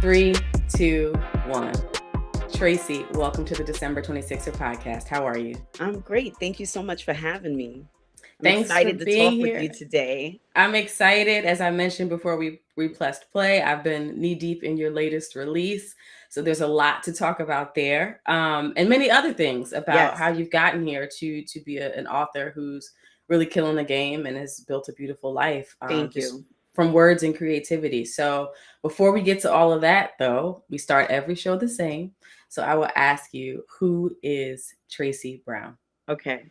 3, 2, 1. Tracy, welcome to the December 26er podcast. How are you? I'm great. Thank you so much for having me. I'm Thanks for excited to being talk with you here. today. I'm excited. As I mentioned before we pressed play, I've been knee deep in your latest release. So there's a lot to talk about there, and many other things about how Yes. you've gotten here to be an author who's really killing the game and has built a beautiful life, Thank just you. from words and creativity. So before we get to all of that, though, we start every show the same. So I will ask you, who is Tracy Brown? Okay.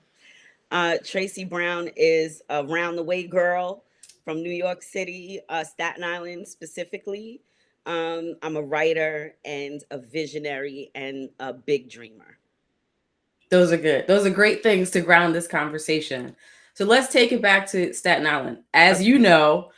Tracy Brown is a round the way girl from New York City, Staten Island specifically. I'm a writer and a visionary and a big dreamer. Those are good. Those are great things to ground this conversation. So let's take it back to Staten Island. As you Okay. know,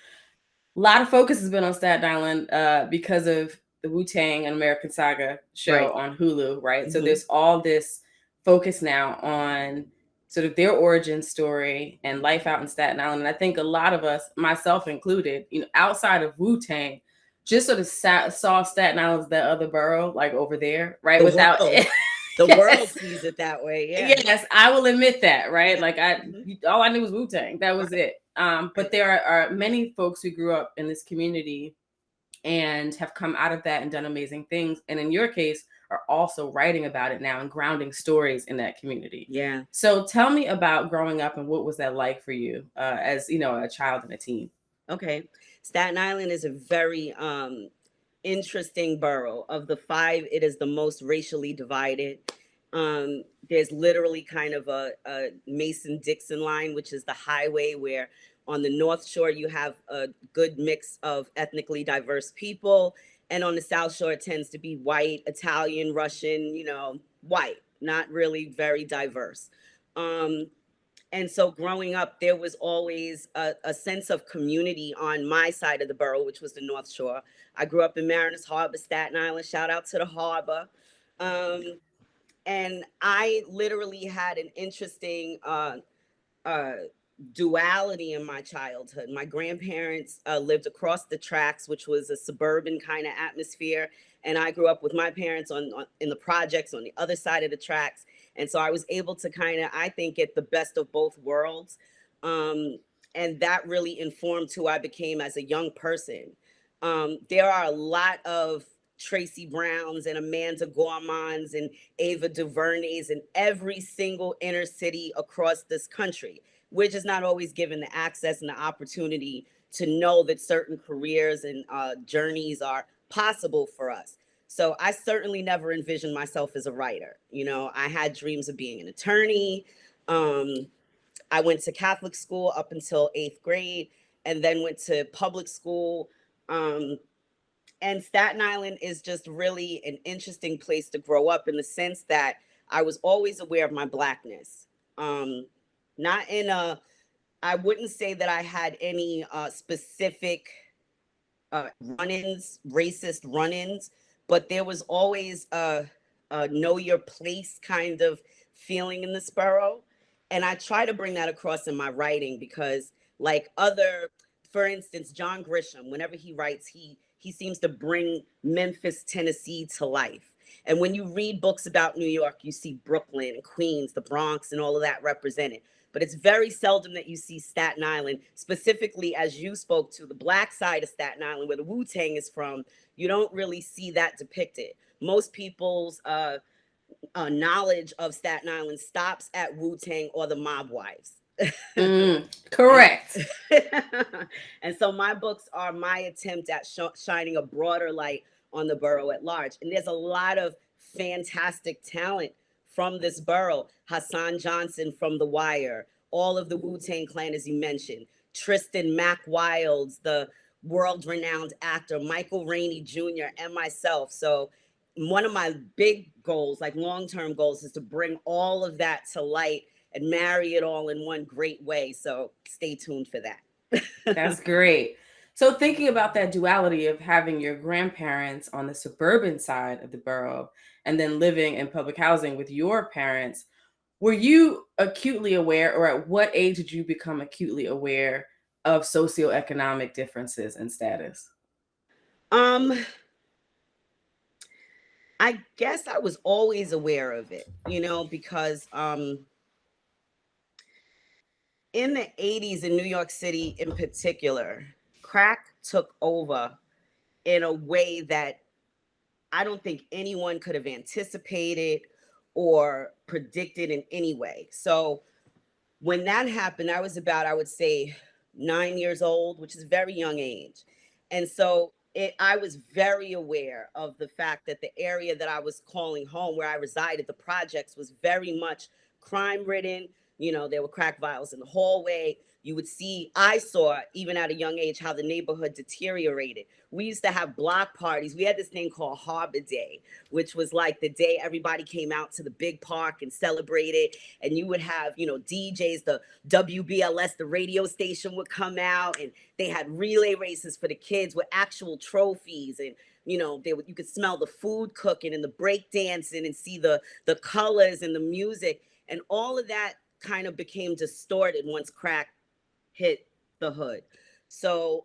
a lot of focus has been on Staten Island because of the Wu-Tang and American Saga show Right. on Hulu, right? So Hmm. there's all this focus now on sort of their origin story and life out in Staten Island. And I think a lot of us, myself included, outside of Wu-Tang, just sort of saw Staten Island as that other borough, like over there, right? The Without world. The world yes, sees it that way. Yeah. yes, I will admit that, right? Yeah. Like Hmm. all I knew was Wu Tang. That was Right. it. But Right. there are many folks who grew up in this community and have come out of that and done amazing things. And in your case, are also writing about it now and grounding stories in that community. Yeah. So tell me about growing up and what was that like for you as a child and a teen. Okay. Staten Island is a very interesting borough. Of the five, it is the most racially divided. There's literally kind of a Mason-Dixon line, which is the highway where on the North Shore you have a good mix of ethnically diverse people. And on the South Shore, it tends to be white, Italian, Russian, white, not really very diverse. Um, and so growing up, there was always a sense of community on my side of the borough, which was the North Shore. I grew up in Mariners Harbor, Staten Island. Shout out to the harbor. Um, and I literally had an interesting uh, duality in my childhood. My grandparents lived across the tracks, which was a suburban kind of atmosphere, and I grew up with my parents on in the projects on the other side of the tracks. And so I was able to kind of, I think, get the best of both worlds. Um, and that really informed who I became as a young person. There are a lot of Tracy Browns and Amanda Gormans and Ava DuVernays in every single inner city across this country. We're just not always given the access and the opportunity to know that certain careers and journeys are possible for us. So I certainly never envisioned myself as a writer. I had dreams of being an attorney. Um, I went to Catholic school up until eighth grade and then went to public school. Um, and Staten Island is just really an interesting place to grow up in the sense that I was always aware of my blackness. Um, Not in a, I wouldn't say that I had any specific run-ins, racist run-ins, but there was always a know your place kind of feeling in the borough. And I try to bring that across in my writing because, like for instance, John Grisham, whenever he writes, he seems to bring Memphis, Tennessee to life. And when you read books about New York, you see Brooklyn and Queens, the Bronx, and all of that represented. But it's very seldom that you see Staten Island, specifically as you spoke to the black side of Staten Island, where the Wu-Tang is from. You don't really see that depicted. Most people's knowledge of Staten Island stops at Wu-Tang or the Mob Wives. and Correct. and so my books are my attempt at shining a broader light on the borough at large. And there's a lot of fantastic talent from this borough. Hassan Johnson from The Wire, all of the Wu-Tang Clan, as you mentioned, Tristan Mack Wilds, the world-renowned actor, Michael Rainey Jr., and myself. So one of my big goals, like long-term goals, is to bring all of that to light and marry it all in one great way. So stay tuned for that. That's great. So thinking about that duality of having your grandparents on the suburban side of the borough and then living in public housing with your parents, were you acutely aware, or at what age did you become acutely aware of socioeconomic differences in status? um I guess I was always aware of it, because in the 80s in New York City in particular, crack took over in a way that I don't think anyone could have anticipated or predicted in any way. So when that happened, I was about, I would say, 9 years old, which is a very young age. And so I was very aware of the fact that the area that I was calling home, where I resided, the projects, was very much crime ridden. There were crack vials in the hallway. You would see, I saw, even at a young age, how the neighborhood deteriorated. We used to have block parties. We had this thing called Harbor Day, which was like the day everybody came out to the big park and celebrated. And you would have, DJs, the WBLS, the radio station, would come out, and they had relay races for the kids with actual trophies. And you could smell the food cooking and the break dancing and see the colors and the music, and all of that kind of became distorted once crack hit the hood. So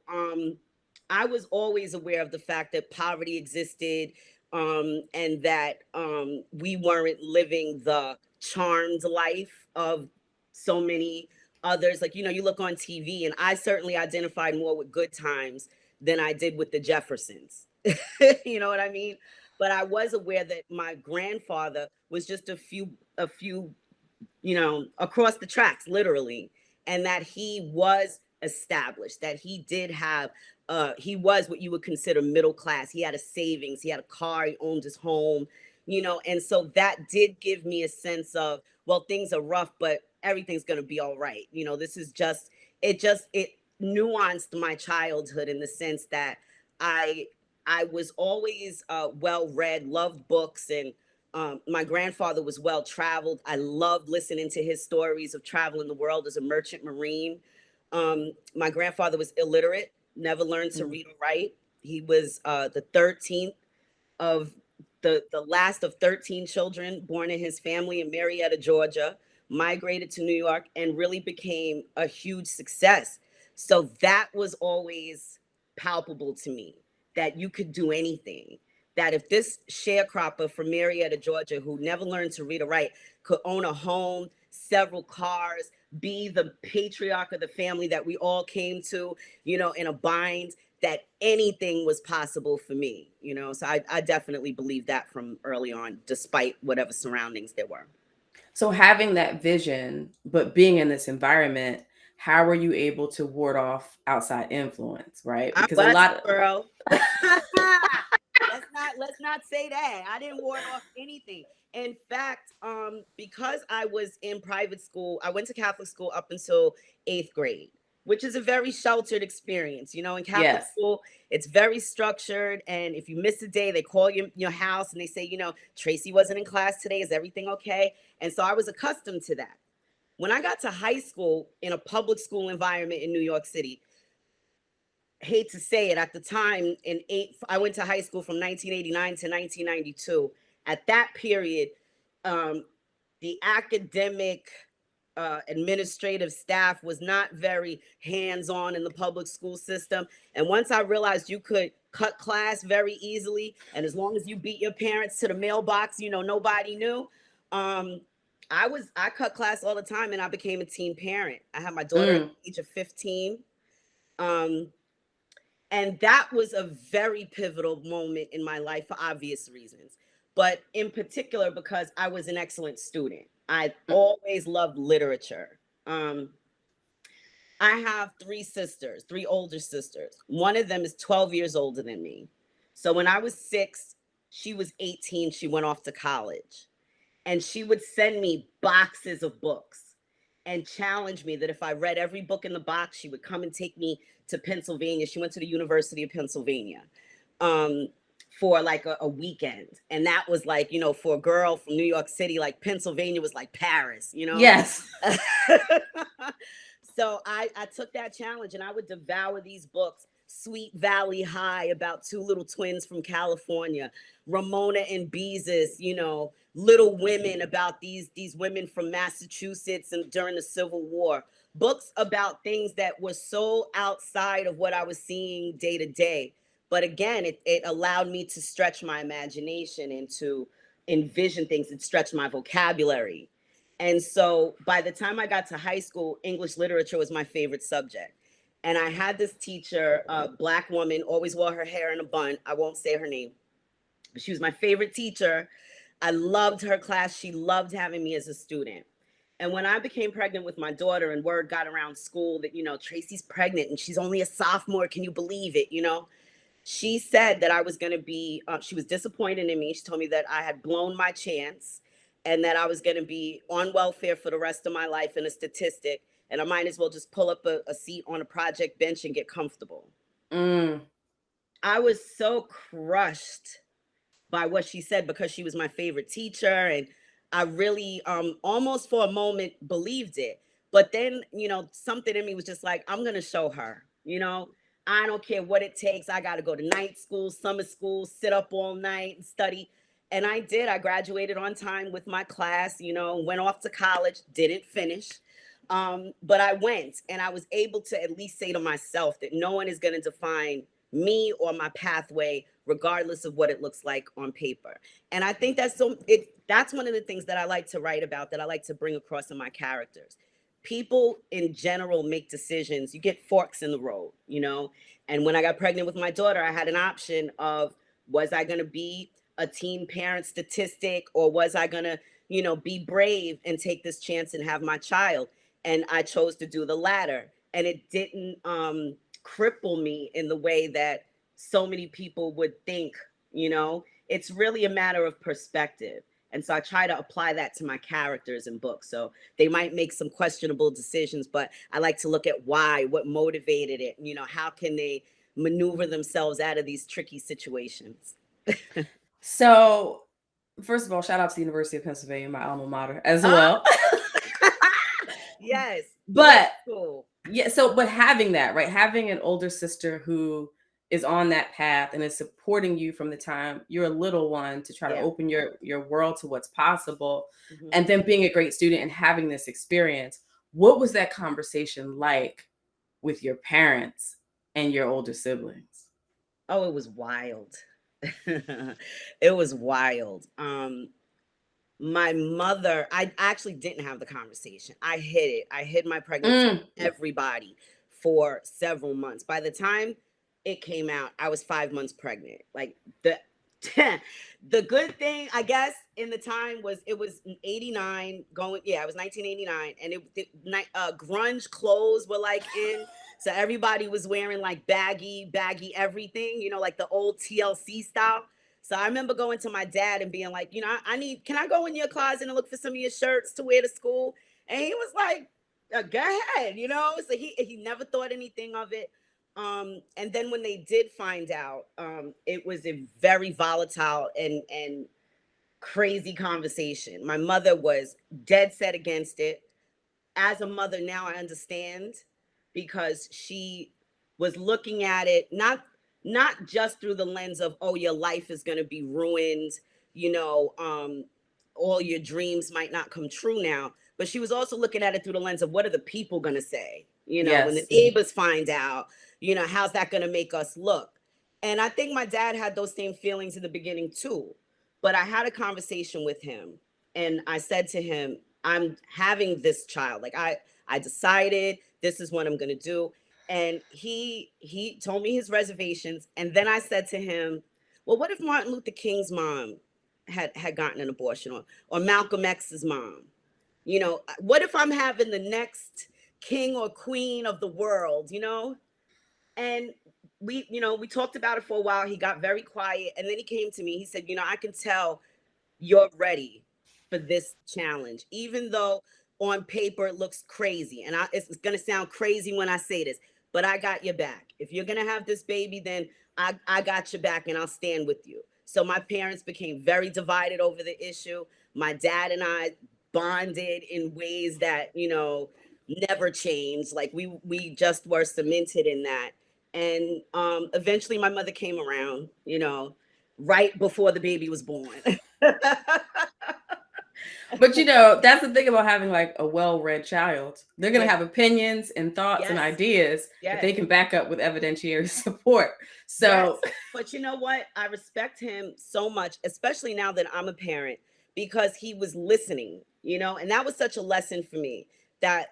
I was always aware of the fact that poverty existed, and that we weren't living the charmed life of so many others. Like, you look on TV, and I certainly identified more with Good Times than I did with the Jeffersons. You know what I mean? But I was aware that my grandfather was just a few across the tracks, literally, and that he was established, that he did have, he was what you would consider middle class. He had a savings, he had a car, he owned his home, and so that did give me a sense of, well, things are rough, but everything's going to be all right. This is it nuanced my childhood in the sense that I I was always well read, loved books, and my grandfather was well traveled. I loved listening to his stories of traveling the world as a merchant marine. My grandfather was illiterate, never learned to Mm. read or write. He was the 13th of the last of 13 children born in his family in Marietta, Georgia, migrated to New York, and really became a huge success. So that was always palpable to me, that you could do anything. That if this sharecropper from Marietta, Georgia, who never learned to read or write, could own a home, several cars, be the patriarch of the family that we all came to, in a bind, that anything was possible for me. So I definitely believe that from early on, despite whatever surroundings there were. So having that vision, but being in this environment, how were you able to ward off outside influence, right? I Because a wasn't, lot girl. Let's not say that. I didn't ward off anything. In fact, because I was in private school, I went to Catholic school up until 8th grade, which is a very sheltered experience. In Catholic yes. school, it's very structured, and if you miss a day, they call you your house and they say, Tracy wasn't in class today. Is everything okay? And so I was accustomed to that. When I got to high school in a public school environment in New York City, hate to say it, at the time, I went to high school from 1989 to 1992. At that period, um, the academic administrative staff was not very hands-on in the public school system. And once I realized you could cut class very easily, and as long as you beat your parents to the mailbox, nobody knew. um, I cut class all the time, and I became a teen parent. I had my daughter at Mm. the age of 15. um, and that was a very pivotal moment in my life for obvious reasons, but in particular because I was an excellent student. I always loved literature. I have three older sisters. One of them is 12 years older than me. So when I was 6, she was 18. She went off to college, and she would send me boxes of books and challenge me that if I read every book in the box, she would come and take me to Pennsylvania. She went to the University of Pennsylvania, um, for like a weekend. And that was like, for a girl from New York City, like Pennsylvania was like Paris. Yes. So I took that challenge, and I would devour these books. Sweet Valley High, about two little twins from California. Ramona and Beezus, Little Women, about these women from Massachusetts and during the Civil War. Books about things that were so outside of what I was seeing day to day, But again, it allowed me to stretch my imagination and to envision things and stretch my vocabulary. And so by the time I got to high school, English literature was my favorite subject. And I had this teacher, a black woman, always wore her hair in a bun. I won't say her name, but she was my favorite teacher. I loved her class. She loved having me as a student. And when I became pregnant with my daughter and word got around school that, Tracy's pregnant and she's only a sophomore, can you believe it? She said that I was going to be, she was disappointed in me. She told me that I had blown my chance and that I was going to be on welfare for the rest of my life and a statistic. And I might as well just pull up a seat on a project bench and get comfortable. Mm. I was so crushed by what she said because she was my favorite teacher, and I really almost for a moment believed it. But then, something in me was just like, I'm gonna show her, I don't care what it takes. I gotta go to night school, summer school, sit up all night and study. And I did. I graduated on time with my class, went off to college, didn't finish. But I went and I was able to at least say to myself that no one is going to define me or my pathway regardless of what it looks like on paper. And I think that's one of the things that I like to write about, that I like to bring across in my characters. People in general make decisions. You get forks in the road, And when I got pregnant with my daughter, I had an option of, was I going to be a teen parent statistic, or was I going to, be brave and take this chance and have my child? And I chose to do the latter. And it didn't cripple me in the way that so many people would think. It's really a matter of perspective. And so I try to apply that to my characters in books. So they might make some questionable decisions, but I like to look at why, what motivated it, how can they maneuver themselves out of these tricky situations. So, first of all, shout out to the University of Pennsylvania, my alma mater, as well. Yes, great But school. yeah, but having that, right? Having an older sister who is on that path and is supporting you from the time you're a little one to try to Yeah. open your world to what's possible, Mm-hmm. and then being a great student and having this experience. What was that conversation like with your parents and your older siblings? Oh, it was wild. It was wild. My mother, I actually didn't have the conversation. I hid it. I hid my pregnancy from everybody for several months. By the time it came out, I was 5 months pregnant. Like the the good thing, I guess, in the time was it was 89 going, yeah, it was 1989, and grunge clothes were like in. So everybody was wearing like baggy everything, like the old TLC style. So I remember going to my dad and being like, can I go in your closet and look for some of your shirts to wear to school? And he was like, go ahead, So he never thought anything of it. And then when they did find out, it was a very volatile and crazy conversation. My mother was dead set against it. As a mother now, I understand, because she was looking at it not just through the lens of, oh, your life is going to be ruined, you know um all your dreams might not come true now, but she was also looking at it through the lens of, what are the people going to say, when the Yes. neighbors find out, how's that going to make us look? And I think my dad had those same feelings in the beginning too. But I had a conversation with him and I said to him, I'm having this child. Like I decided this is what I'm going to do. And he told me his reservations, and then I said to him, well, what if Martin Luther King's mom had gotten an abortion, or Malcolm X's mom? What if I'm having the next king or queen of the world, And we talked about it for a while. He got very quiet, and then he came to me. He said, I can tell you're ready for this challenge, even though on paper it looks crazy. And it's going to sound crazy when I say this, but I got your back. If you're going to have this baby, then I got your back and I'll stand with you. So my parents became very divided over the issue. My dad and I bonded in ways that, never changed. Like we just were cemented in that. And eventually my mother came around, right before the baby was born. But you know, that's the thing about having like a well-read child. They're going Yeah. to have opinions and thoughts and Yes. ideas that Yes. they can back up with evidentiary support. So, Yes. But you know what? I respect him so much, especially now that I'm a parent, because he was listening, and that was such a lesson for me that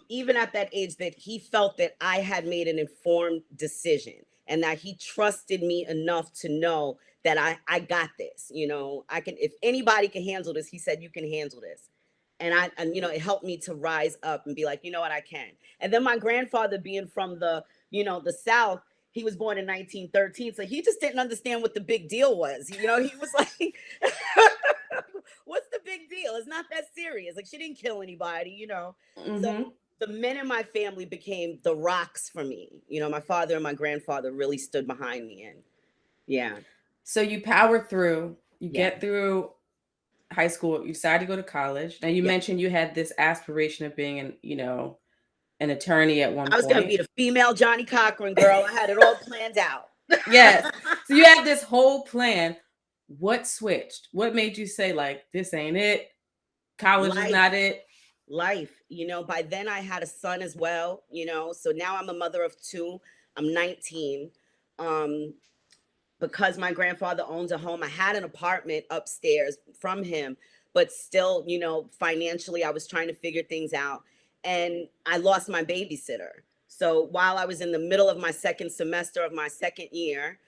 even at that age that he felt that I had made an informed decision and that he trusted me enough to know that I got this, I can, if anybody can handle this, he said, you can handle this. And it helped me to rise up and be like, you know what, I can. And then my grandfather being from the South, he was born in 1913, so he just didn't understand what the big deal was. He was like, what's the big deal? It's not that serious. Like, she didn't kill anybody. So mhm. the men in my family became the rocks for me. My father and my grandfather really stood behind me. And yeah, So you power through, you yeah, get through high school, you decide to go to college. Now you yeah. mentioned you had this aspiration of being an attorney at one I was gonna point. be the female Johnny Cochran, girl. I had it all planned out. Yes. So you had this whole plan. What switched? What made you say like this ain't it? College is Life. not it? Life. By then I had a son as well, so now I'm a mother of two. I'm 19. um because my grandfather owns a home, I had an apartment upstairs from him, but still, financially I was trying to figure things out, and I lost my babysitter. So while I was in the middle of my second semester of my second year,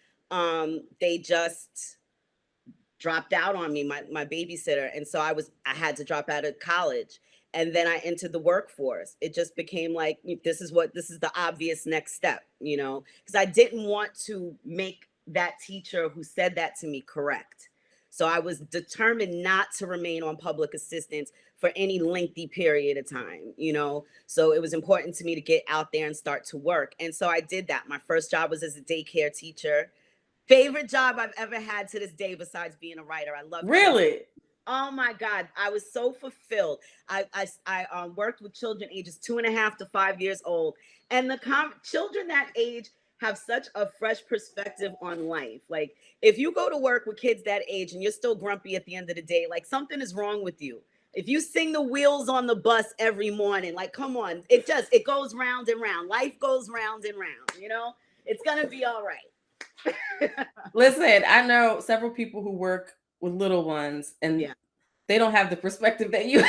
they just dropped out on me, my babysitter. And so I had to drop out of college, and then I entered the workforce. It just became like, this is the obvious next step, because I didn't want to make that teacher who said that to me correct. So I was determined not to remain on public assistance for any lengthy period of time, so it was important to me to get out there and start to work. And so I did that. My first job was as a daycare teacher. Favorite job I've ever had to this day, besides being a writer. I love children. Really? Oh my God, I was so fulfilled. I worked with children ages 2.5 to 5 years old, and the children that age have such a fresh perspective on life. Like, if you go to work with kids that age and you're still grumpy at the end of the day, like, something is wrong with you. If you sing the wheels on the bus every morning, like, come on, it goes round and round. Life goes round and round. It's gonna be all right. Listen, I know several people who work with little ones and Yeah. they don't have the perspective that you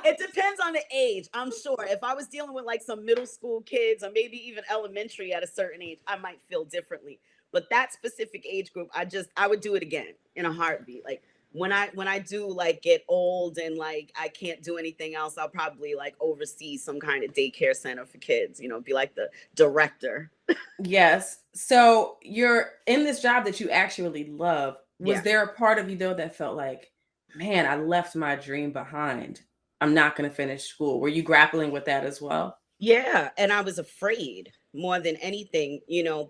It depends on the age, I'm sure. If I was dealing with like some middle school kids or maybe even elementary at a certain age, I might feel differently. But that specific age group, I would do it again in a heartbeat. Like, when I do like get old and like I can't do anything else, I'll probably like oversee some kind of daycare center for kids, be like the director. Yes. So you're in this job that you actually love. Was Yeah. there a part of you though that felt like, man, I left my dream behind. I'm not going to finish school. Were you grappling with that as well? Yeah. And I was afraid more than anything,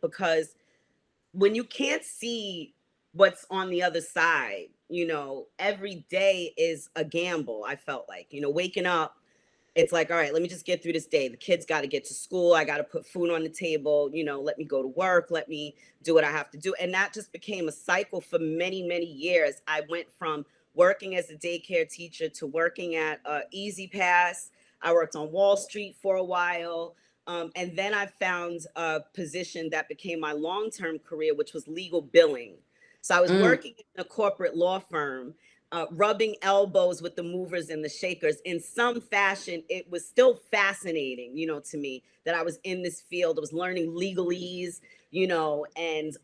because when you can't see what's on the other side, every day is a gamble. I felt like, waking up, it's like, all right, let me just get through this day. The kids got to get to school. I got to put food on the table. Let me go to work. Let me do what I have to do. And that just became a cycle for many, many years. I went from working as a daycare teacher to working at Easy Pass. I worked on Wall Street for a while. And then I found a position that became my long term career, which was legal billing. So I was Mm. working in a corporate law firm, rubbing elbows with the movers and the shakers. In some fashion, it was still fascinating, to me that I was in this field. I was learning legalese, and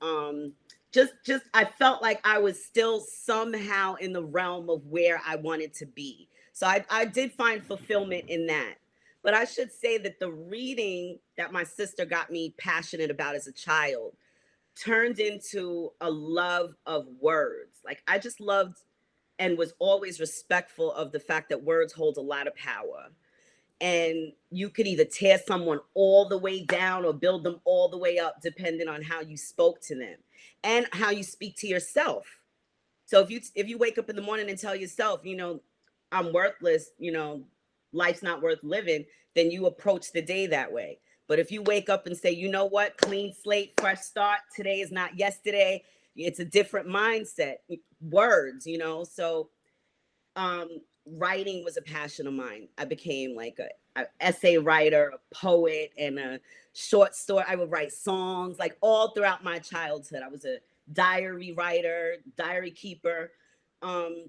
just I felt like I was still somehow in the realm of where I wanted to be. So I did find fulfillment in that. But I should say that the reading that my sister got me passionate about as a child turned into a love of words. Like, I just loved and was always respectful of the fact that words hold a lot of power. And you could either tear someone all the way down or build them all the way up, depending on how you spoke to them and how you speak to yourself. So if you wake up in the morning and tell yourself, I'm worthless, life's not worth living, then you approach the day that way. But if you wake up and say, you know what, clean slate, fresh start, today is not yesterday, It's a different mindset, words, So um, writing was a passion of mine. I became like a essay writer, a poet, and a short story. I would write songs like all throughout my childhood. I was a diary writer, diary keeper. Um,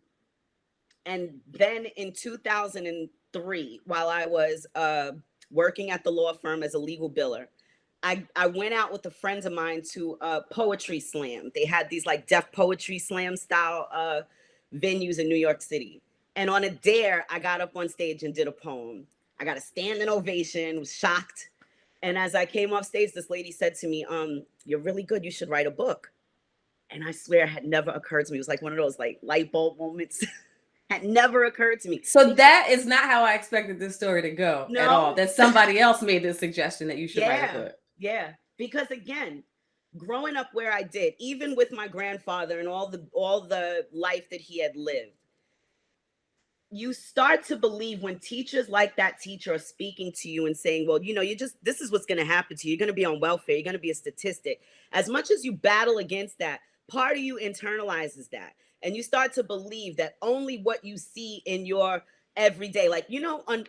and then in 2003, while I was working at the law firm as a legal biller, I went out with a friend of mine to a poetry slam. They had these like deaf poetry slam style venues in New York City. And on a dare, I got up on stage and did a poem. I got a standing ovation, was shocked. And as I came off stage, this lady said to me, "You're really good. You should write a book." And I swear it had never occurred to me. It was like one of those like light bulb moments. Had never occurred to me. So that is not how I expected this story to go at all. No. That somebody else made the suggestion that you should write a Yeah. book. Yeah. Because again, growing up where I did, even with my grandfather and all the life that he had lived, you start to believe when teachers like that teacher are speaking to you and saying, well, this is what's going to happen to you. You're going to be on welfare. You're going to be a statistic. As much as you battle against that, part of you internalizes that. And you start to believe that only what you see in your everyday, like,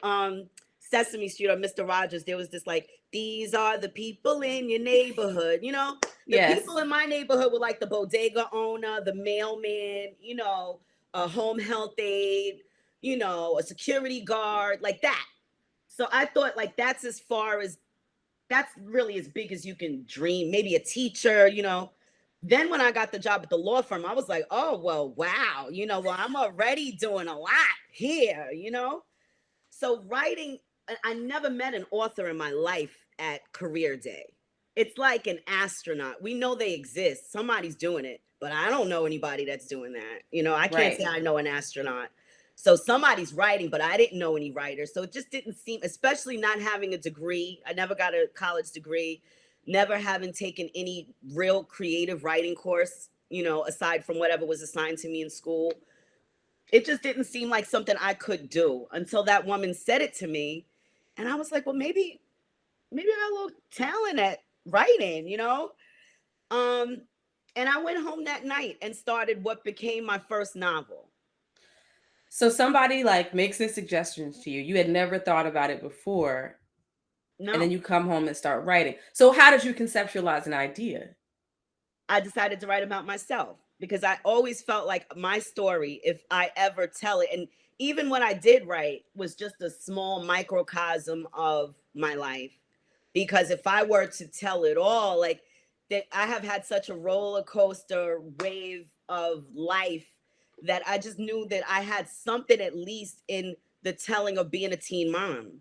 on Sesame Street or Mr. Rogers, there was this like, these are the people in your neighborhood. The Yes. people in my neighborhood were like the bodega owner, the mailman, a home health aide, a security guard, like that. So I thought like that's really as big as you can dream. Maybe a teacher. Then when I got the job at the law firm, I was like, oh, well, wow, well, I'm already doing a lot here. So writing, I never met an author in my life at career day. It's like an astronaut. We know they exist. Somebody's doing it, but I don't know anybody that's doing that. I can't say Right. I know an astronaut. So somebody's writing, but I didn't know any writers. So it just didn't seem, especially not having a degree. I never got a college degree, never having taken any real creative writing course, aside from whatever was assigned to me in school. It just didn't seem like something I could do until that woman said it to me. And I was like, well, maybe I got a little talent at writing. Um, and I went home that night and started what became my first novel. So somebody like makes this suggestions to you. You had never thought about it before, and then No, you come home and start writing. So how did you conceptualize an idea? I decided to write about myself because I always felt like my story, if I ever tell it, and even what I did write was just a small microcosm of my life. Because if I were to tell it all, like that, I have had such a roller coaster wave of life that I just knew that I had something at least in the telling of being a teen mom.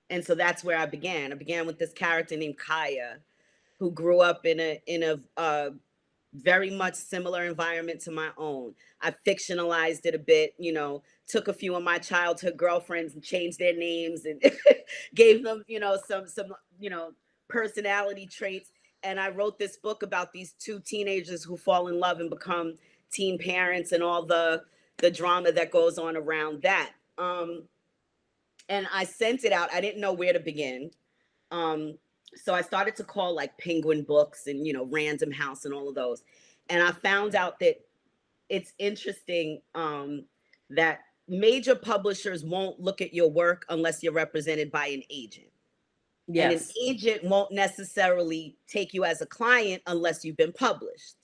And so that's where I began. I began with this character named Kaya, who grew up in a very much similar environment to my own. I fictionalized it a bit, took a few of my childhood girlfriends and changed their names and gave them, some, personality traits. And I wrote this book about these two teenagers who fall in love and become teen parents and all the drama that goes on around that. And I sent it out. I didn't know where to begin. Um, so I started to call like Penguin Books and Random House and all of those, and I found out that it's interesting that major publishers won't look at your work unless you're represented by an agent, and an Yes. agent won't necessarily take you as a client unless you've been published.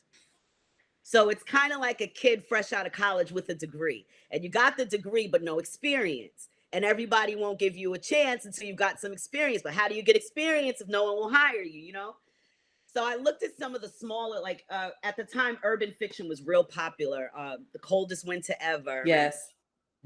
So it's kind of like a kid fresh out of college with a degree, and you got the degree but no experience. And everybody won't give you a chance until you've got some experience. But how do you get experience if no one will hire you? So I looked at some of the smaller, like at the time, urban fiction was real popular. The Coldest Winter Ever and Yes.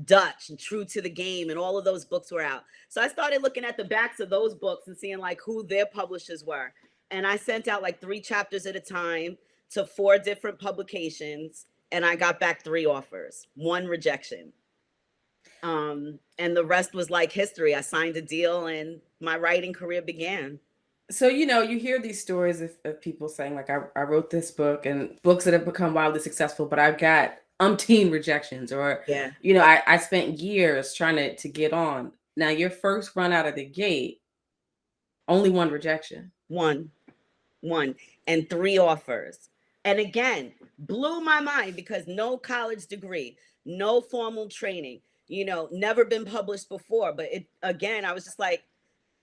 Dutch and True to the Game and all of those books were out. So I started looking at the backs of those books and seeing like who their publishers were. And I sent out like 3 chapters at a time to 4 different publications, and I got back 3 offers, 1 rejection. And the rest was like history. I signed a deal and my writing career began. So, you hear these stories of people saying, like, I wrote this book and books that have become wildly successful, but I've got umpteen rejections, or, Yeah. I spent years trying to get on. Now, your first run out of the gate, only one rejection. One, and 3 offers. And again, blew my mind because no college degree, no formal training, never been published before. But it, again, I was just like,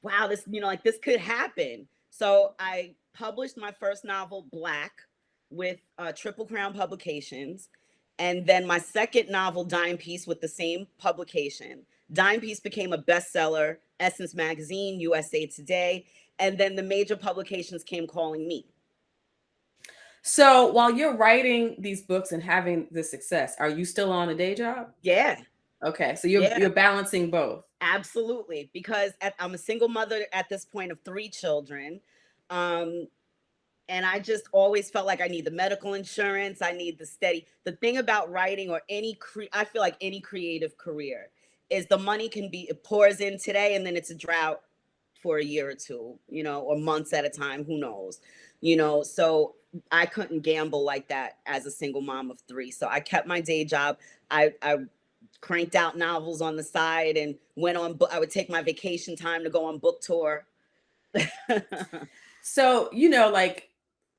wow, this, like this could happen. So I published my first novel, Black, with Triple Crown Publications. And then my second novel, Dime Piece, with the same publication. Dime Piece became a bestseller, Essence Magazine, USA Today. And then the major publications came calling me. So while you're writing these books and having this success, are you still on a day job? Yeah. Okay, so you're Yeah. you're balancing both. Absolutely, because I'm a single mother at this point of 3 children. Um, and I just always felt like I need the medical insurance. I need the steady. The thing about writing or I feel like any creative career is the money can be, it pours in today and then it's a drought for a year or two, or months at a time, who knows, so I couldn't gamble like that as a single mom of 3. So I kept my day job. I cranked out novels on the side and went on book. I would take my vacation time to go on book tour. So, like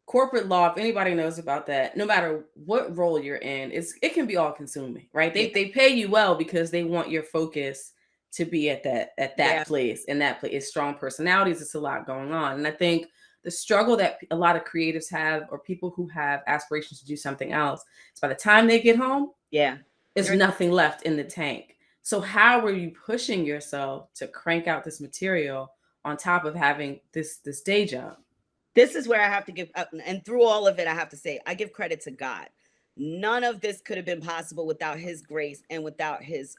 corporate law, if anybody knows about that, no matter what role you're in, it can be all consuming, right? They Yeah. they pay you well because they want your focus to be at that Yeah. place. And that place, it's strong personalities, it's a lot going on. And I think the struggle that a lot of creatives have, or people who have aspirations to do something else, is by the time they get home, Yeah. there's nothing left in the tank. So how were you pushing yourself to crank out this material on top of having this day job? This is where I have to give, and through all of it, I have to say, I give credit to God. None of this could have been possible without His grace and without His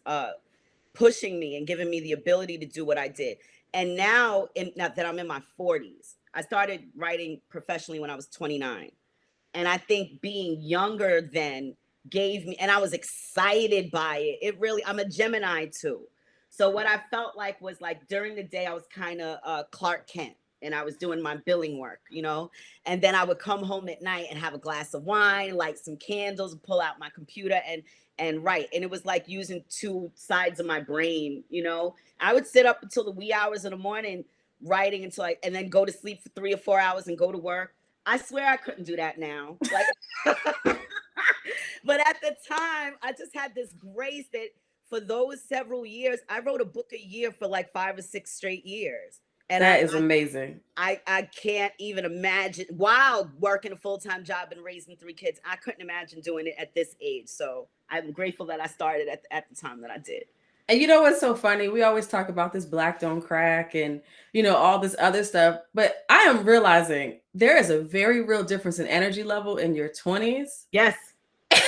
pushing me and giving me the ability to do what I did. And now, now that I'm in my 40s, I started writing professionally when I was 29. And I think being younger then gave me, and I was excited by it. It really, I'm a Gemini too. So what I felt like was like during the day, I was kind of Clark Kent and I was doing my billing work, and then I would come home at night and have a glass of wine, light some candles, pull out my computer and write. And it was like using two sides of my brain. I would sit up until the wee hours of the morning writing until and then go to sleep for 3 or 4 hours and go to work. I swear I couldn't do that now. Like, but at the time, I just had this grace that for those several years, I wrote a book a year for like 5 or 6 straight years. And That is amazing. I can't even imagine, while working a full-time job and raising 3 kids, I couldn't imagine doing it at this age. So I'm grateful that I started at the time that I did. And you know what's so funny? We always talk about this black don't crack and all this other stuff, but I am realizing there is a very real difference in energy level in your 20s. Yes. And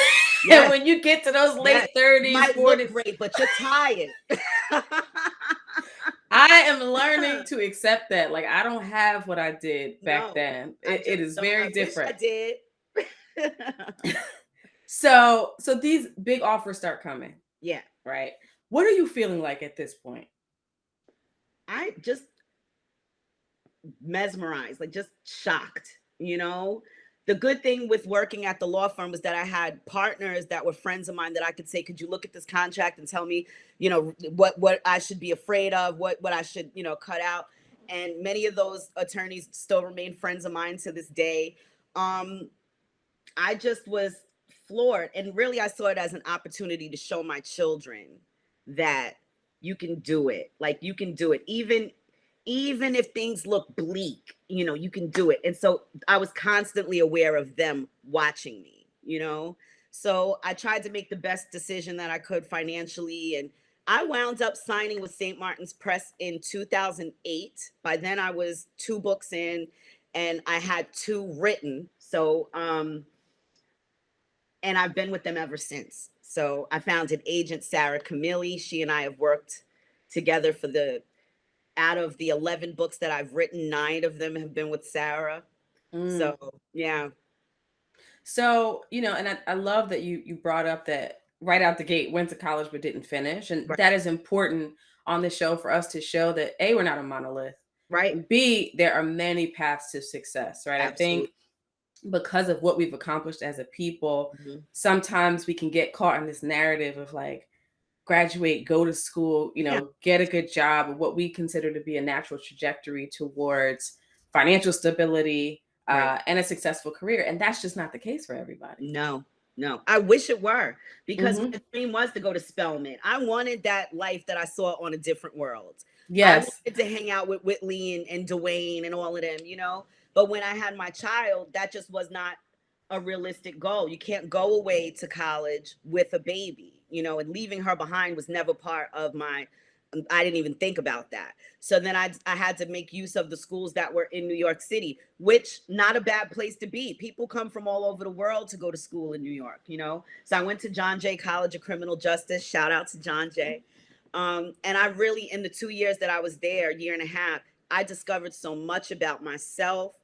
Yes. when you get to those late Yes. 30s, You might 40s, look great, but you're tired. I am learning to accept that. Like, I don't have what I did back No, then. I It just is don't. I very wish different. I did. So these big offers start coming, Yeah. right? What are you feeling like at this point? I just mesmerized, like just shocked. The good thing with working at the law firm was that I had partners that were friends of mine that I could say, could you look at this contract and tell me, what I should be afraid of, what I should, cut out. And many of those attorneys still remain friends of mine to this day. I just was floored. And really, I saw it as an opportunity to show my children that you can do it. Like, you can do it. Even if things look bleak, you can do it. And so I was constantly aware of them watching me. So I tried to make the best decision that I could financially. And I wound up signing with St. Martin's Press in 2008. By then I was 2 books in and I had 2 written. So, and I've been with them ever since. So I found an agent, Sarah Camilli. She and I have worked together out of the 11 books that I've written, 9 of them have been with Sarah. Mm. So, yeah. So, and I love that you brought up that right out the gate, went to college but didn't finish. And Right. that is important on the show for us to show that A, we're not a monolith. Right. And B, there are many paths to success, right? Absolutely. I think because of what we've accomplished as a people, Mm-hmm. sometimes we can get caught in this narrative of like, graduate, go to school, Yeah. get a good job, what we consider to be a natural trajectory towards financial stability, Right. and a successful career. And that's just not the case for everybody. No, no. I wish it were, because Hmm. my dream was to go to Spelman. I wanted that life that I saw on A Different World. I Yes. wanted to hang out with Whitley and Dwayne and all of them, you know. But when I had my child, that just was not a realistic goal. You can't go away to college with a baby, you know, and leaving her behind was never part of my. I didn't even think about that. So then I had to make use of the schools that were in New York City, which not a bad place to be. People come from all over the world to go to school in New York, you know. So I went to John Jay College of Criminal Justice. Shout out to John Jay. And I really, in the 2 years that I was there, year and a half, I discovered so much about myself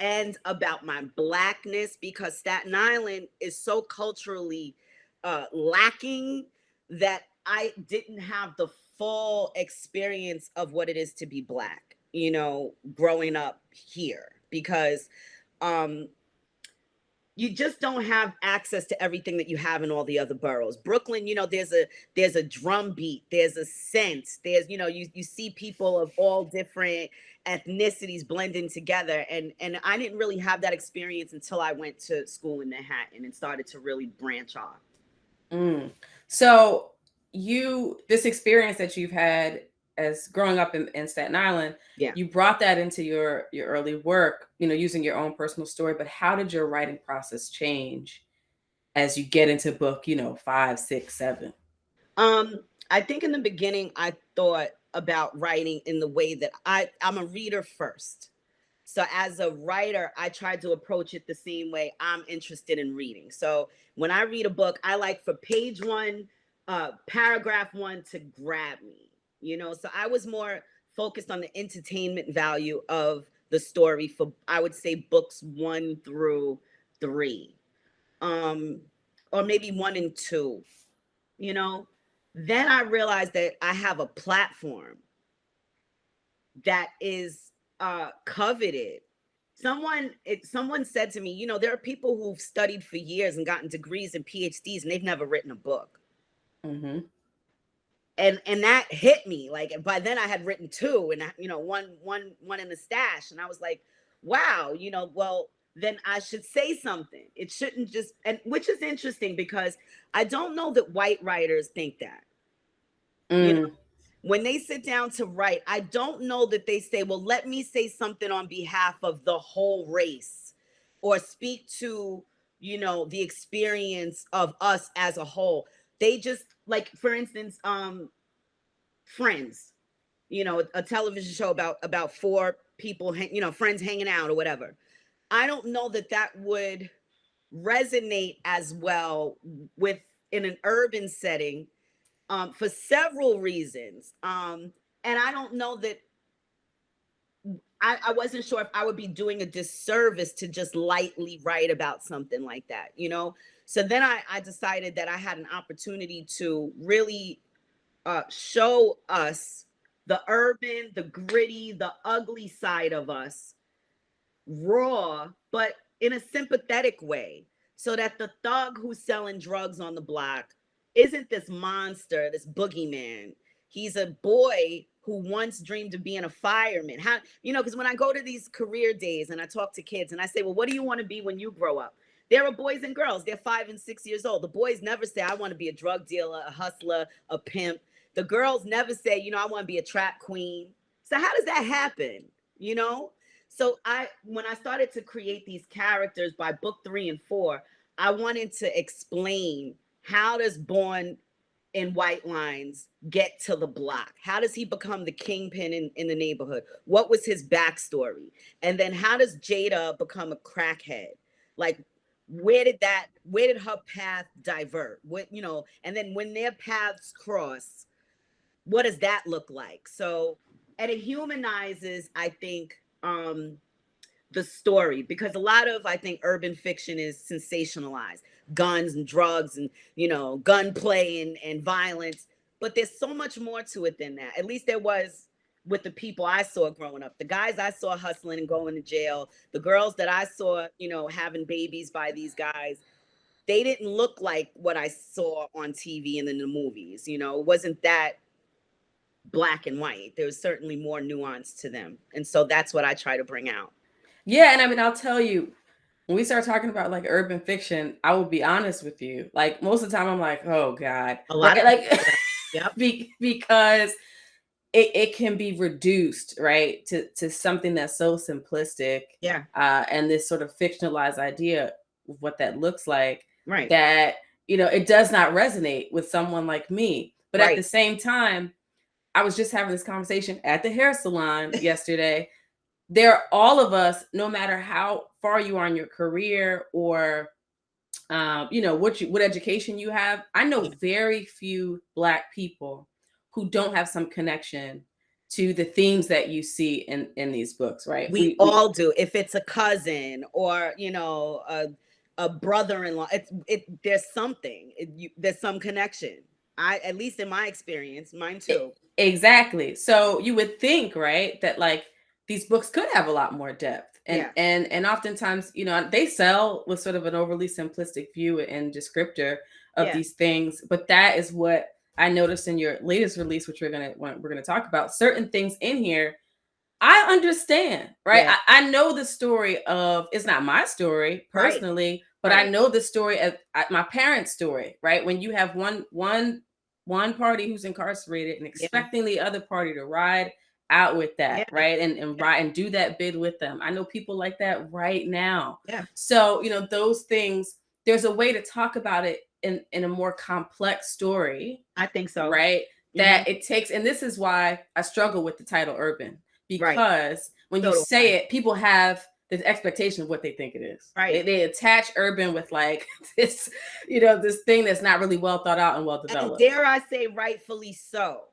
and about my blackness, because Staten Island is so culturally lacking that I didn't have the full experience of what it is to be black, you know, growing up here, because um, you just don't have access to everything that you have in all the other boroughs. Brooklyn, you know, there's a drum beat, there's a sense, there's, you know, you see people of all different ethnicities blending together, and I didn't really have that experience until I went to school in Manhattan and started to really branch off. Mm. So this experience that you've had as growing up in Staten Island, Yeah. you brought that into your early work, using your own personal story. But how did your writing process change as you get into book, 5, 6, 7? I think in the beginning I thought about writing in the way that I'm a reader first. So as a writer, I tried to approach it the same way I'm interested in reading. So when I read a book, I like for page one, paragraph one to grab me, you know? So I was more focused on the entertainment value of the story for, I would say, books 1 through 3, um, or maybe 1 and 2, you know? Then I realized that I have a platform that is coveted. Someone said to me, you know, there are people who've studied for years and gotten degrees and PhDs and they've never written a book. Mm-hmm. And that hit me. Like by then I had written two, and you know, one in the stash, and I was like, wow, you know, well, then I should say something. It shouldn't just, and which is interesting because I don't know that white writers think that. You know, Mm. when they sit down to write, I don't know that they say, well, let me say something on behalf of the whole race or speak to, you know, the experience of us as a whole. They just, like, for instance, Friends, you know, a television show about four people, you know, friends hanging out or whatever. I don't know that that would resonate as well with in an urban setting, for several reasons. And I don't know that I wasn't sure if I would be doing a disservice to just lightly write about something like that, you know? So then I decided that I had an opportunity to really show us the urban, the gritty, the ugly side of us, raw, but in a sympathetic way, so that the thug who's selling drugs on the block isn't this monster, this boogeyman. He's a boy who once dreamed of being a fireman. How, you know, because when I go to these career days and I talk to kids and I say, well, what do you want to be when you grow up? There are boys and girls, they're 5 and 6 years old. The boys never say, I want to be a drug dealer, a hustler, a pimp. The girls never say, you know, I want to be a trap queen. So how does that happen? You know? So when I started to create these characters by book 3 and 4, I wanted to explain, how does Born in White Lines get to the block? How does he become the kingpin in the neighborhood? What was his backstory? And then how does Jada become a crackhead? Like, where did her path divert? What, you know, and then when their paths cross, what does that look like? So, and it humanizes, I think, the story, because a lot of, I think, urban fiction is sensationalized, guns and drugs and, you know, gunplay and violence, but there's so much more to it than that. At least there was with the people I saw growing up, the guys I saw hustling and going to jail, the girls that I saw, you know, having babies by these guys. They didn't look like what I saw on TV and in the movies. You know, it wasn't that black and white. There was certainly more nuance to them, and so that's what I try to bring out. Yeah, and I mean, I'll tell you, when we start talking about like urban fiction, I will be honest with you. Like most of the time, I'm like, oh God, A lot right? of Like people. Yep. because it can be reduced, right, to something that's so simplistic, Yeah. and this sort of fictionalized idea of what that looks like, Right. that it does not resonate with someone like me. But at the Right. same time, I was just having this conversation at the hair salon yesterday. There, all of us, no matter how far you are in your career, or what education you have, I know Yeah. very few Black people who don't have some connection to the themes that you see in these books, right? We We all do. If it's a cousin or, a brother-in-law, there's something. There's some connection. At least in my experience, mine too. Exactly. So you would think, right, that like these books could have a lot more depth. And Yeah. and oftentimes, they sell with sort of an overly simplistic view and descriptor of Yeah. these things. But that is what I noticed in your latest release, which we're gonna talk about. Certain things in here I understand, right? Yeah. I know the story of, it's not my story Right. personally, but I Right. know the story of my parents' story, right? When you have one party who's incarcerated and Yeah. expecting the other party to ride out with that, Yeah. right? And Yeah. ride and do that bid with them. I know people like that right now. Yeah. So, those things, there's a way to talk about it in a more complex story, I think so. right? Hmm. That it takes, and this is why I struggle with the title urban, Right. because when you So do I. say it, people have the expectation of what they think it is. They, Right. they attach urban with like this, this thing that's not really well thought out and well And developed. dare I say, rightfully so.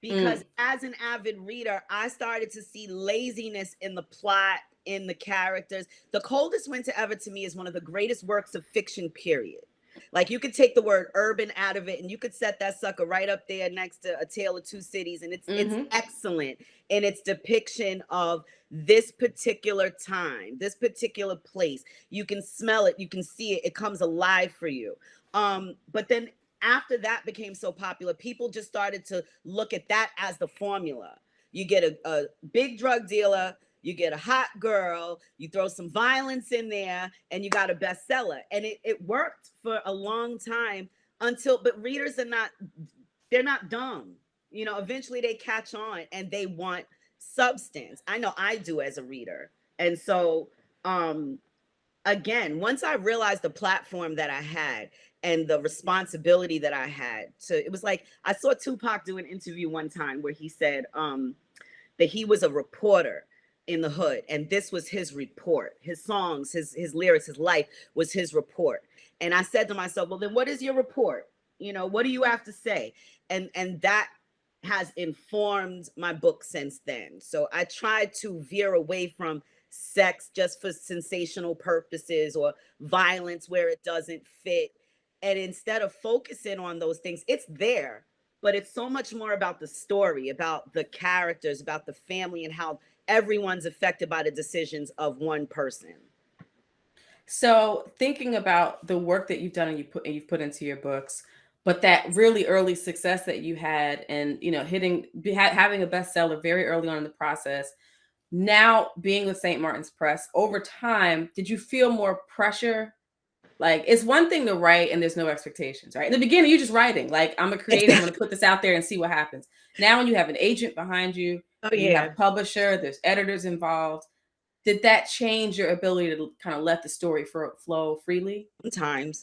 Because Mm, as an avid reader, I started to see laziness in the plot, in the characters. The Coldest Winter Ever to me is one of the greatest works of fiction, period. Like you could take the word urban out of it and you could set that sucker right up there next to A Tale of Two Cities. And it's mm-hmm. excellent in its depiction of this particular time, this particular place. You can smell it, you can see it, it comes alive for you. But then after that became so popular, people just started to look at that as the formula. You get a big drug dealer, you get a hot girl, you throw some violence in there, and you got a bestseller. And it worked for a long time until, but readers are not, they're not dumb. Eventually they catch on and they want substance. I know I do as a reader. And so, um, again, once I realized the platform that I had and the responsibility that I had to, it was like I saw Tupac do an interview one time where he said that he was a reporter in the hood and this was his report. His songs, his lyrics, his life was his report. And I said to myself, well, then what is your report? What do you have to say? And that has informed my book since then. So I tried to veer away from sex just for sensational purposes or violence where it doesn't fit. And instead of focusing on those things, it's there, but it's so much more about the story, about the characters, about the family, and how everyone's affected by the decisions of one person. So thinking about the work that you've done and you've put into your books, but that really early success that you had, and having a bestseller very early on in the process, now being with St. Martin's Press over time, did you feel more pressure? Like, it's one thing to write and there's no expectations, right? In the beginning, you're just writing. Like, I'm a creative, I'm going to put this out there and see what happens. Now, when you have an agent behind you, Oh you have yeah. publisher, there's editors involved. Did that change your ability to kind of let the story flow freely?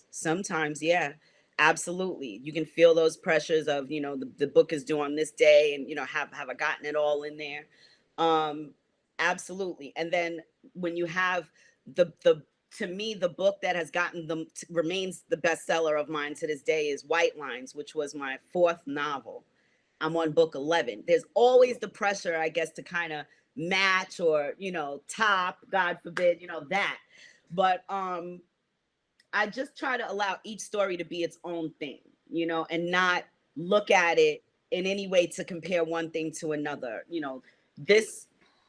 Sometimes, yeah, absolutely. You can feel those pressures of, the book is due on this day, and have I gotten it all in there? Um, Absolutely. And then when you have the to me, the book that has gotten them remains the bestseller of mine to this day is White Lines, which was my fourth novel. I'm on book 11. There's always the pressure, I guess, to kind of match or, top, God forbid, that. But I just try to allow each story to be its own thing, and not look at it in any way to compare one thing to another. This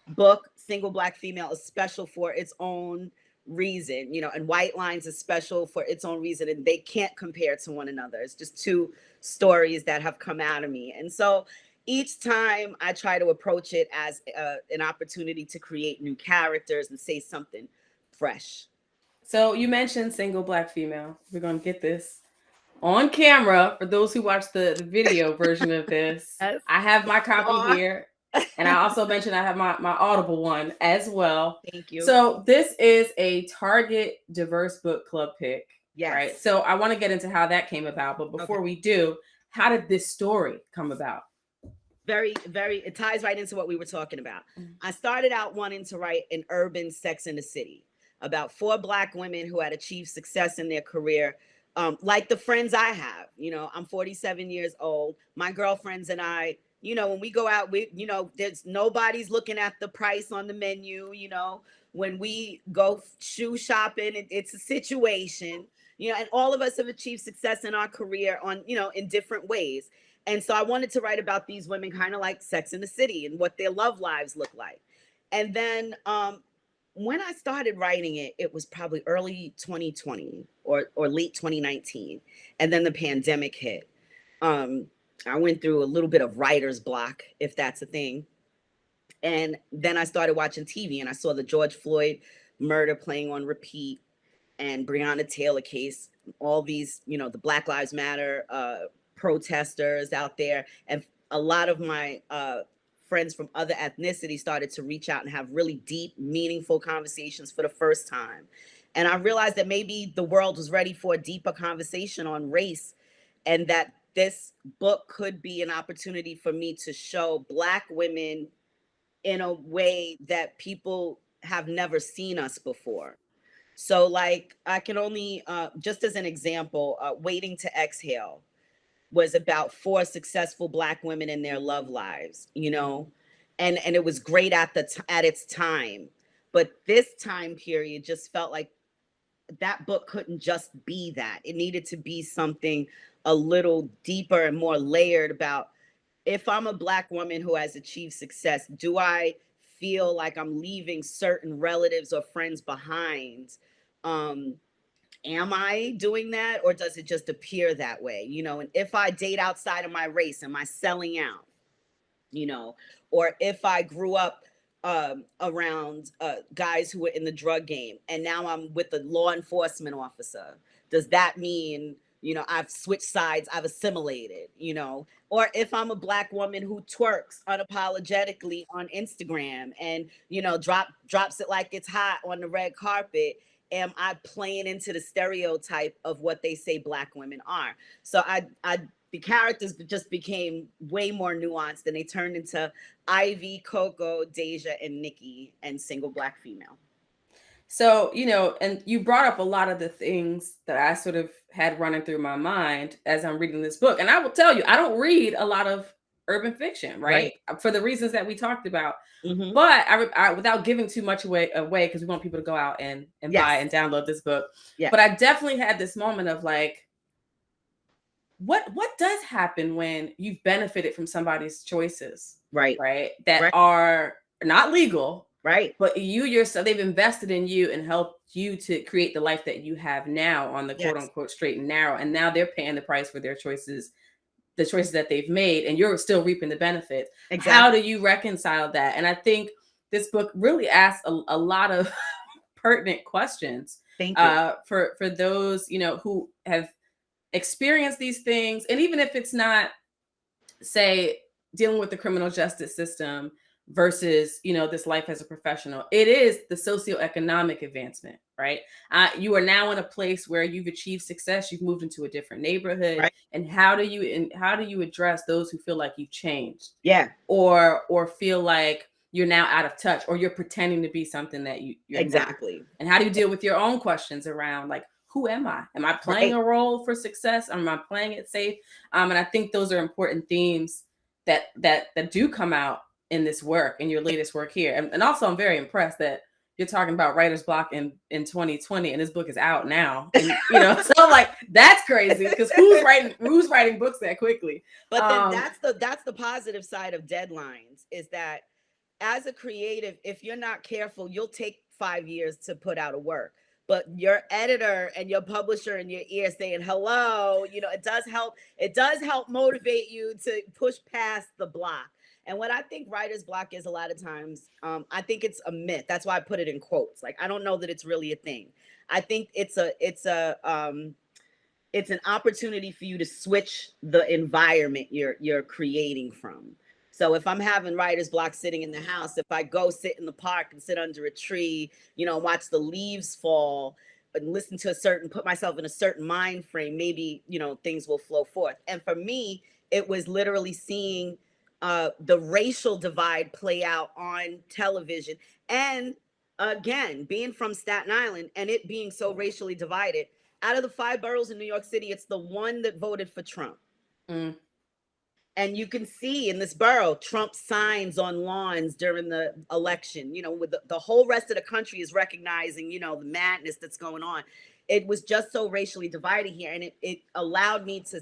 book, Single Black Female, is special for its own reason, and White Lines is special for its own reason, and they can't compare to one another. It's just two stories that have come out of me. And so each time I try to approach it as an opportunity to create new characters and say something fresh. So you mentioned single Black female. We're gonna get this on camera for those who watch the video version of this. Yes. I have my copy Aw. here. And I also mentioned I have my Audible one as well. Thank you. So this is a Target diverse book club pick, right? Yes. So I want to get into how that came about. But before Okay. we do, how did this story come about? Very, very, it ties right into what we were talking about. I started out wanting to write an urban Sex in the City about 4 Black women who had achieved success in their career. Like the friends I have, I'm 47 years old. My girlfriends and I, when we go out, there's nobody's looking at the price on the menu. When we go shoe shopping, it's a situation, and all of us have achieved success in our career in different ways. And so I wanted to write about these women, kind of like Sex in the City, and what their love lives look like. And then when I started writing it, it was probably early 2020 or late 2019. And then the pandemic hit. Um, I went through a little bit of writer's block, if that's a thing. And then I started watching TV, and I saw the George Floyd murder playing on repeat, and Breonna Taylor case, all these, the Black Lives Matter protesters out there. And a lot of my friends from other ethnicities started to reach out and have really deep, meaningful conversations for the first time. And I realized that maybe the world was ready for a deeper conversation on race, and that this book could be an opportunity for me to show Black women in a way that people have never seen us before. So, like, I can only, just as an example, Waiting to Exhale was about 4 successful Black women in their love lives, and it was great at its time. But this time period just felt like that book couldn't just be that. It needed to be something a little deeper and more layered about, if I'm a Black woman who has achieved success, do I feel like I'm leaving certain relatives or friends behind? Um, am I doing that, or does it just appear that way? And if I date outside of my race, am I selling out? Or if I grew up around guys who were in the drug game, and now I'm with a law enforcement officer, does that mean, I've switched sides, I've assimilated? Or if I'm a Black woman who twerks unapologetically on Instagram and, drops it like it's hot on the red carpet, am I playing into the stereotype of what they say Black women are? So the characters just became way more nuanced, and they turned into Ivy, Coco, Deja, and Nikki, and single Black female. So, and you brought up a lot of the things that I sort of had running through my mind as I'm reading this book. And I will tell you, I don't read a lot of urban fiction, right? Right. For the reasons that we talked about. Mm-hmm. But without giving too much away, because we want people to go out and buy Yes. and download this book. Yeah. But I definitely had this moment of like, what does happen when you've benefited from somebody's choices, Right. that Right. are not legal, Right. but you yourself, they've invested in you and helped you to create the life that you have now on the quote Yes. unquote straight and narrow, and now they're paying the price for their choices, the choices that they've made, and you're still reaping the benefits. Exactly. How do you reconcile that? And I think this book really asks a lot of pertinent questions. Thank you. For those who have experienced these things, and even if it's not, say, dealing with the criminal justice system versus this life as a professional, it is the socioeconomic advancement, right? You are now in a place where you've achieved success, you've moved into a different neighborhood, Right. and how do you address those who feel like you've changed, Yeah. or feel like you're now out of touch, or you're pretending to be something that you're Exactly. not? And how do you deal with your own questions around, like, who am I? Am I playing Right. a role for success? Am I playing it safe? And I think those are important themes that do come out in this work, in your latest work here. And also, I'm very impressed that you're talking about writer's block in 2020, and this book is out now. And so like, that's crazy, because who's writing books that quickly? But then that's the positive side of deadlines, is that as a creative, if you're not careful, you'll take 5 years to put out a work. but your editor and your publisher in your ear saying hello, it does help motivate you to push past the block. And what I think writer's block is a lot of times, I think it's a myth. That's why I put it in quotes. Like, I don't know that it's really a thing. I think it's an opportunity for you to switch the environment you're creating from. So if I'm having writer's block sitting in the house, if I go sit in the park and sit under a tree, watch the leaves fall and listen to put myself in a certain mind frame, maybe, things will flow forth. And for me, it was literally seeing the racial divide play out on television. And again, being from Staten Island and it being so racially divided, out of the 5 boroughs in New York City, it's the one that voted for Trump. Mm. And you can see in this borough Trump signs on lawns during the election, with the whole rest of the country is recognizing, the madness that's going on. It was just so racially divided here. And it allowed me to,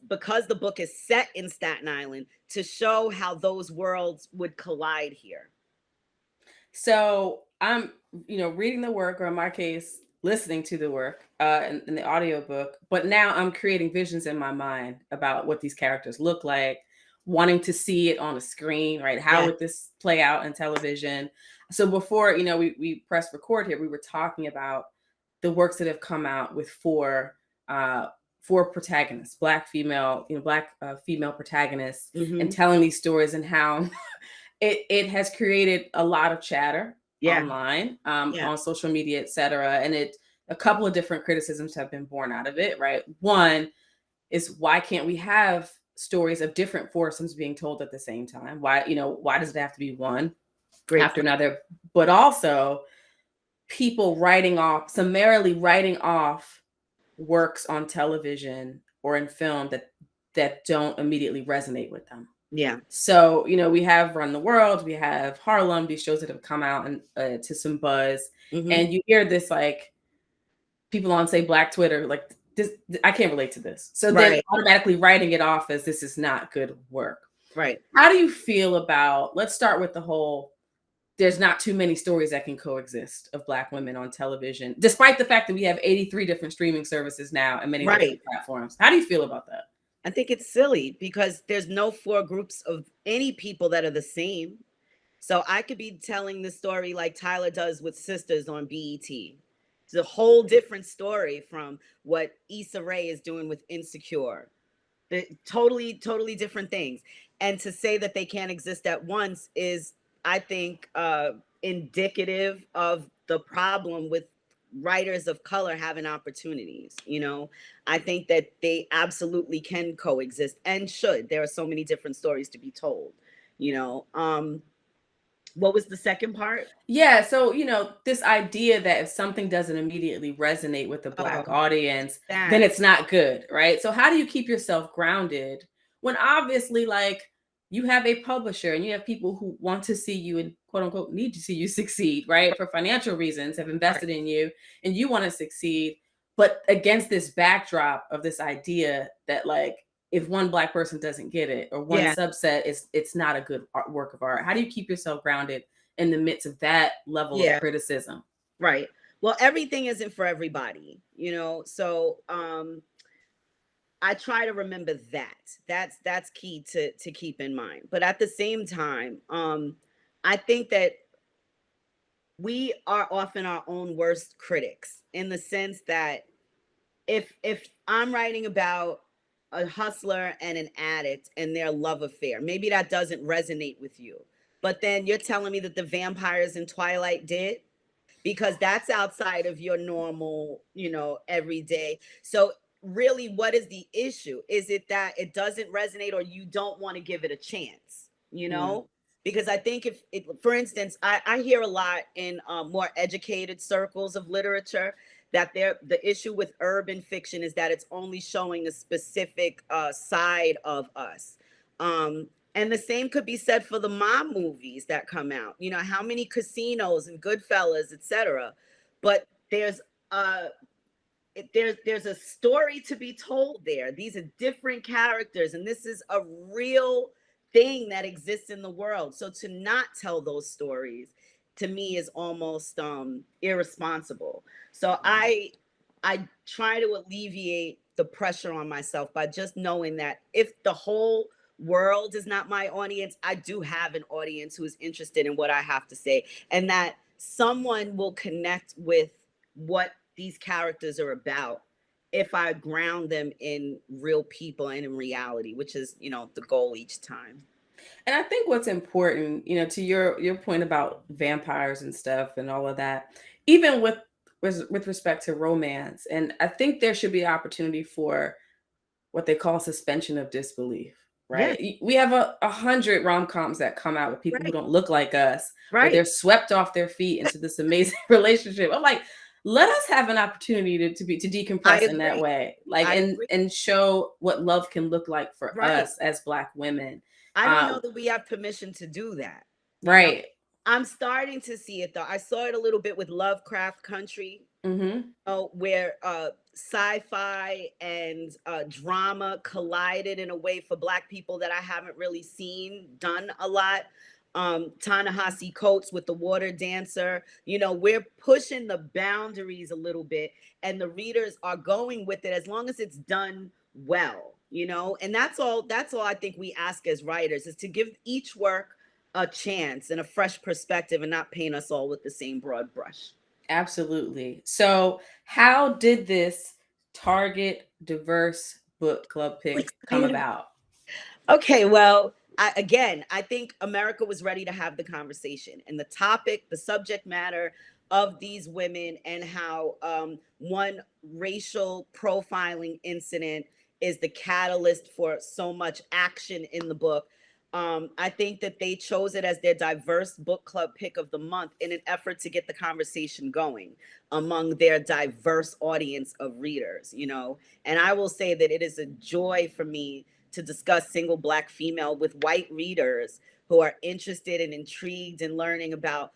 because the book is set in Staten Island, to show how those worlds would collide here. So I'm, reading the work, or in my case, listening to the work in the audiobook, but now I'm creating visions in my mind about what these characters look like, wanting to see it on a screen, right? How Yeah. would this play out in television? So before, we pressed record here, we were talking about the works that have come out with four protagonists, black female protagonists, and Mm-hmm. telling these stories, and how it has created a lot of chatter Yeah. online, Yeah. on social media, etc. And a couple of different criticisms have been born out of it, right? One is, why can't we have stories of different foursomes being told at the same time? Why does it have to be one Great after point. another? But also, people summarily writing off works on television or in film that don't immediately resonate with them. Yeah. So, we have Run the World, we have Harlem, these shows that have come out and to some buzz. Mm-hmm. And you hear this, like, people on, say, Black Twitter, like, this, I can't relate to this. So then Right. automatically writing it off as, this is not good work. Right. How do you feel about, let's start with the whole, there's not too many stories that can coexist of Black women on television, despite the fact that we have 83 different streaming services now and many Right. different platforms. How do you feel about that? I think it's silly because there's no 4 groups of any people that are the same. So I could be telling the story like Tyler does with Sisters on BET. It's a whole different story from what Issa Rae is doing with Insecure. The totally different things. And to say that they can't exist at once is, I think, indicative of the problem with writers of color having opportunities. I think that they absolutely can coexist and should. There are so many different stories to be told. What was the second part? Yeah, so this idea that if something doesn't immediately resonate with the Black Oh, audience, then that. it's not good, right? So how do you keep yourself grounded when obviously, like, you have a publisher and you have people who want to see you and, quote unquote, need to see you succeed, right? For financial reasons, have invested in you and you want to succeed, but against this backdrop of this idea that, like, if one Black person doesn't get it, or one Yeah. subset, it's not a good work of art. How do you keep yourself grounded in the midst of that level of Yeah. criticism? Right. Well, everything isn't for everybody, So I try to remember that. That's key to keep in mind. But at the same time, I think that we are often our own worst critics, in the sense that if I'm writing about a hustler and an addict and their love affair, maybe that doesn't resonate with you. But then you're telling me that the vampires in Twilight did, because that's outside of your normal, everyday. So really, what is the issue? Is it that it doesn't resonate, or you don't want to give it a chance? Mm. Because I think if it, for instance, I hear a lot in more educated circles of literature that the issue with urban fiction is that it's only showing a specific side of us. And the same could be said for the mob movies that come out. How many Casinos and Goodfellas, etc. But uh there's a story to be told there. These are different characters, and this is a real thing that exists in the world. So to not tell those stories to me is almost irresponsible. So I try to alleviate the pressure on myself by just knowing that if the whole world is not my audience, I do have an audience who is interested in what I have to say, and that someone will connect with what these characters are about if I ground them in real people and in reality, which is, the goal each time. And I think what's important, to your point about vampires and stuff and all of that, even with respect to romance, and I think there should be opportunity for what they call suspension of disbelief, Yeah, right? We have a hundred rom-coms that come out with people who right, don't look like us, where right. they're swept off their feet into this amazing relationship. I'm like, let us have an opportunity to I decompress in that agree. way, like, I and agree. and show what love can look like for Right. us as Black women. I don't Uh, know that we have permission to do that. You know, right. I'm starting to see it though. I saw it a little bit with Lovecraft Country, Mm-hmm. where sci-fi and drama collided in a way for Black people that I haven't really seen done a lot. Ta-Nehisi Coates with The Water Dancer. We're pushing the boundaries a little bit, and the readers are going with it as long as it's done well. And that's all I think we ask as writers, is to give each work a chance and a fresh perspective and not paint us all with the same broad brush. Absolutely. So, how did this Target diverse book club pick come Excited. about? Okay, well, I think America was ready to have the conversation, and the topic, the subject matter of these women, and how one racial profiling incident is the catalyst for so much action in the book. I think that they chose it as their diverse book club pick of the month in an effort to get the conversation going among their diverse audience of readers, And I will say that it is a joy for me to discuss single Black female with white readers who are interested and intrigued in learning about,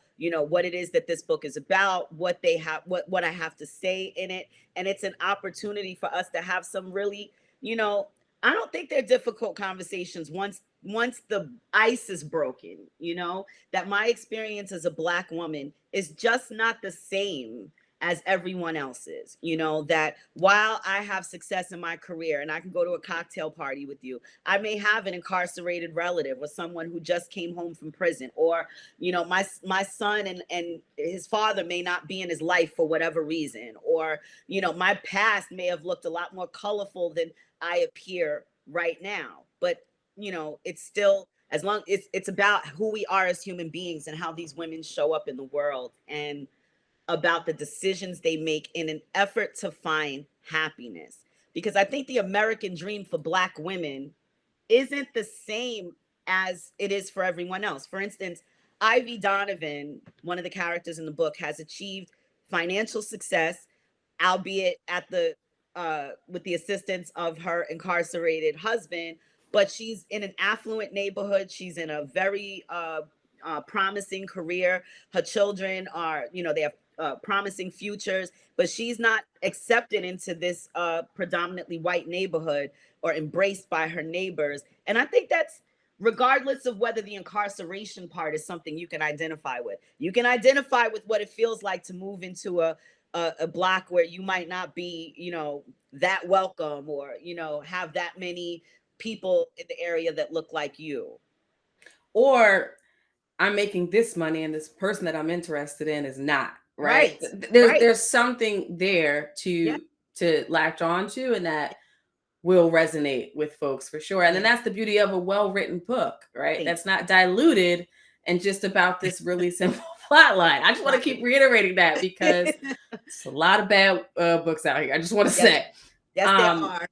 what it is that this book is about, what they have, what I have to say in it. And it's an opportunity for us to have some really, you know I don't think they're difficult conversations once the ice is broken. That my experience as a Black woman is just not the same as everyone else's. That while I have success in my career and I can go to a cocktail party with you, I may have an incarcerated relative or someone who just came home from prison, or my son and his father may not be in his life for whatever reason, or my past may have looked a lot more colorful than I appear right now. But it's still, as long it's about who we are as human beings and how these women show up in the world, and about the decisions they make in an effort to find happiness. Because I think the American dream for Black women isn't the same as it is for everyone else. For instance, Ivy Donovan, one of the characters in the book, has achieved financial success, albeit at the with the assistance of her incarcerated husband. But she's in an affluent neighborhood. She's in a very promising career. Her children are, they have promising futures, but she's not accepted into this predominantly white neighborhood or embraced by her neighbors. And I think that's, regardless of whether the incarceration part is something you can identify with. You can identify with what it feels like to move into a block where you might not be, that welcome, or, have that many people in the area that look like you. Or I'm making this money and this person that I'm interested in is not, right? Right. There's Right. there's something there Yeah. to latch on to, and that will resonate with folks for sure. And then Yeah. that's the beauty of a well-written book, right? Thank That's not diluted and just about this really simple plot line. I just want to you. keep reiterating that because Right. it's a lot of bad books out here. I just want to Yes. say. Yes, there Um, are.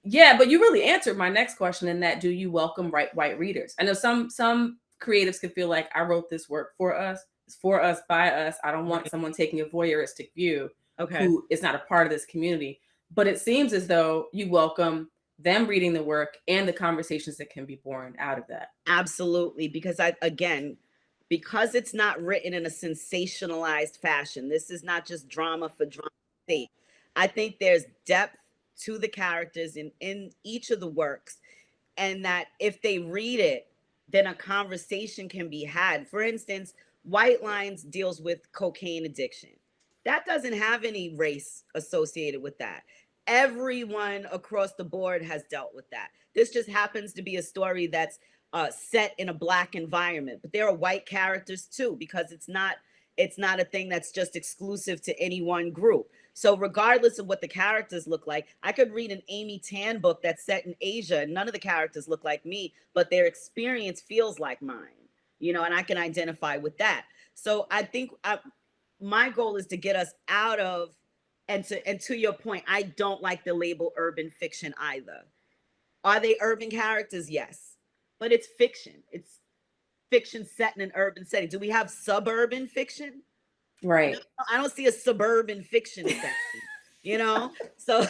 yeah, but you really answered my next question in that, do you welcome white readers? I know some creatives can feel like, I wrote this work for us. It's for us, by us. I don't want Right. someone taking a voyeuristic view Okay. who is not a part of this community. But it seems as though you welcome them reading the work and the conversations that can be born out of that. Absolutely. Because because it's not written in a sensationalized fashion, this is not just drama for drama's sake. I think there's depth to the characters in each of the works, and that if they read it, then a conversation can be had. For instance, White Lines deals with cocaine addiction. That doesn't have any race associated with that. Everyone across the board has dealt with that. This just happens to be a story that's set in a black environment, but there are white characters too, because it's not a thing that's just exclusive to any one group. So regardless of what the characters look like, I could read an Amy Tan book that's set in Asia and none of the characters look like me, but their experience feels like mine, and I can identify with that. So I think my goal is to get us out of, and to your point, I don't like the label urban fiction either. Are they urban characters? Yes, but it's fiction. It's fiction set in an urban setting. Do we have suburban fiction? No, Right. I don't see a suburban fiction setting. So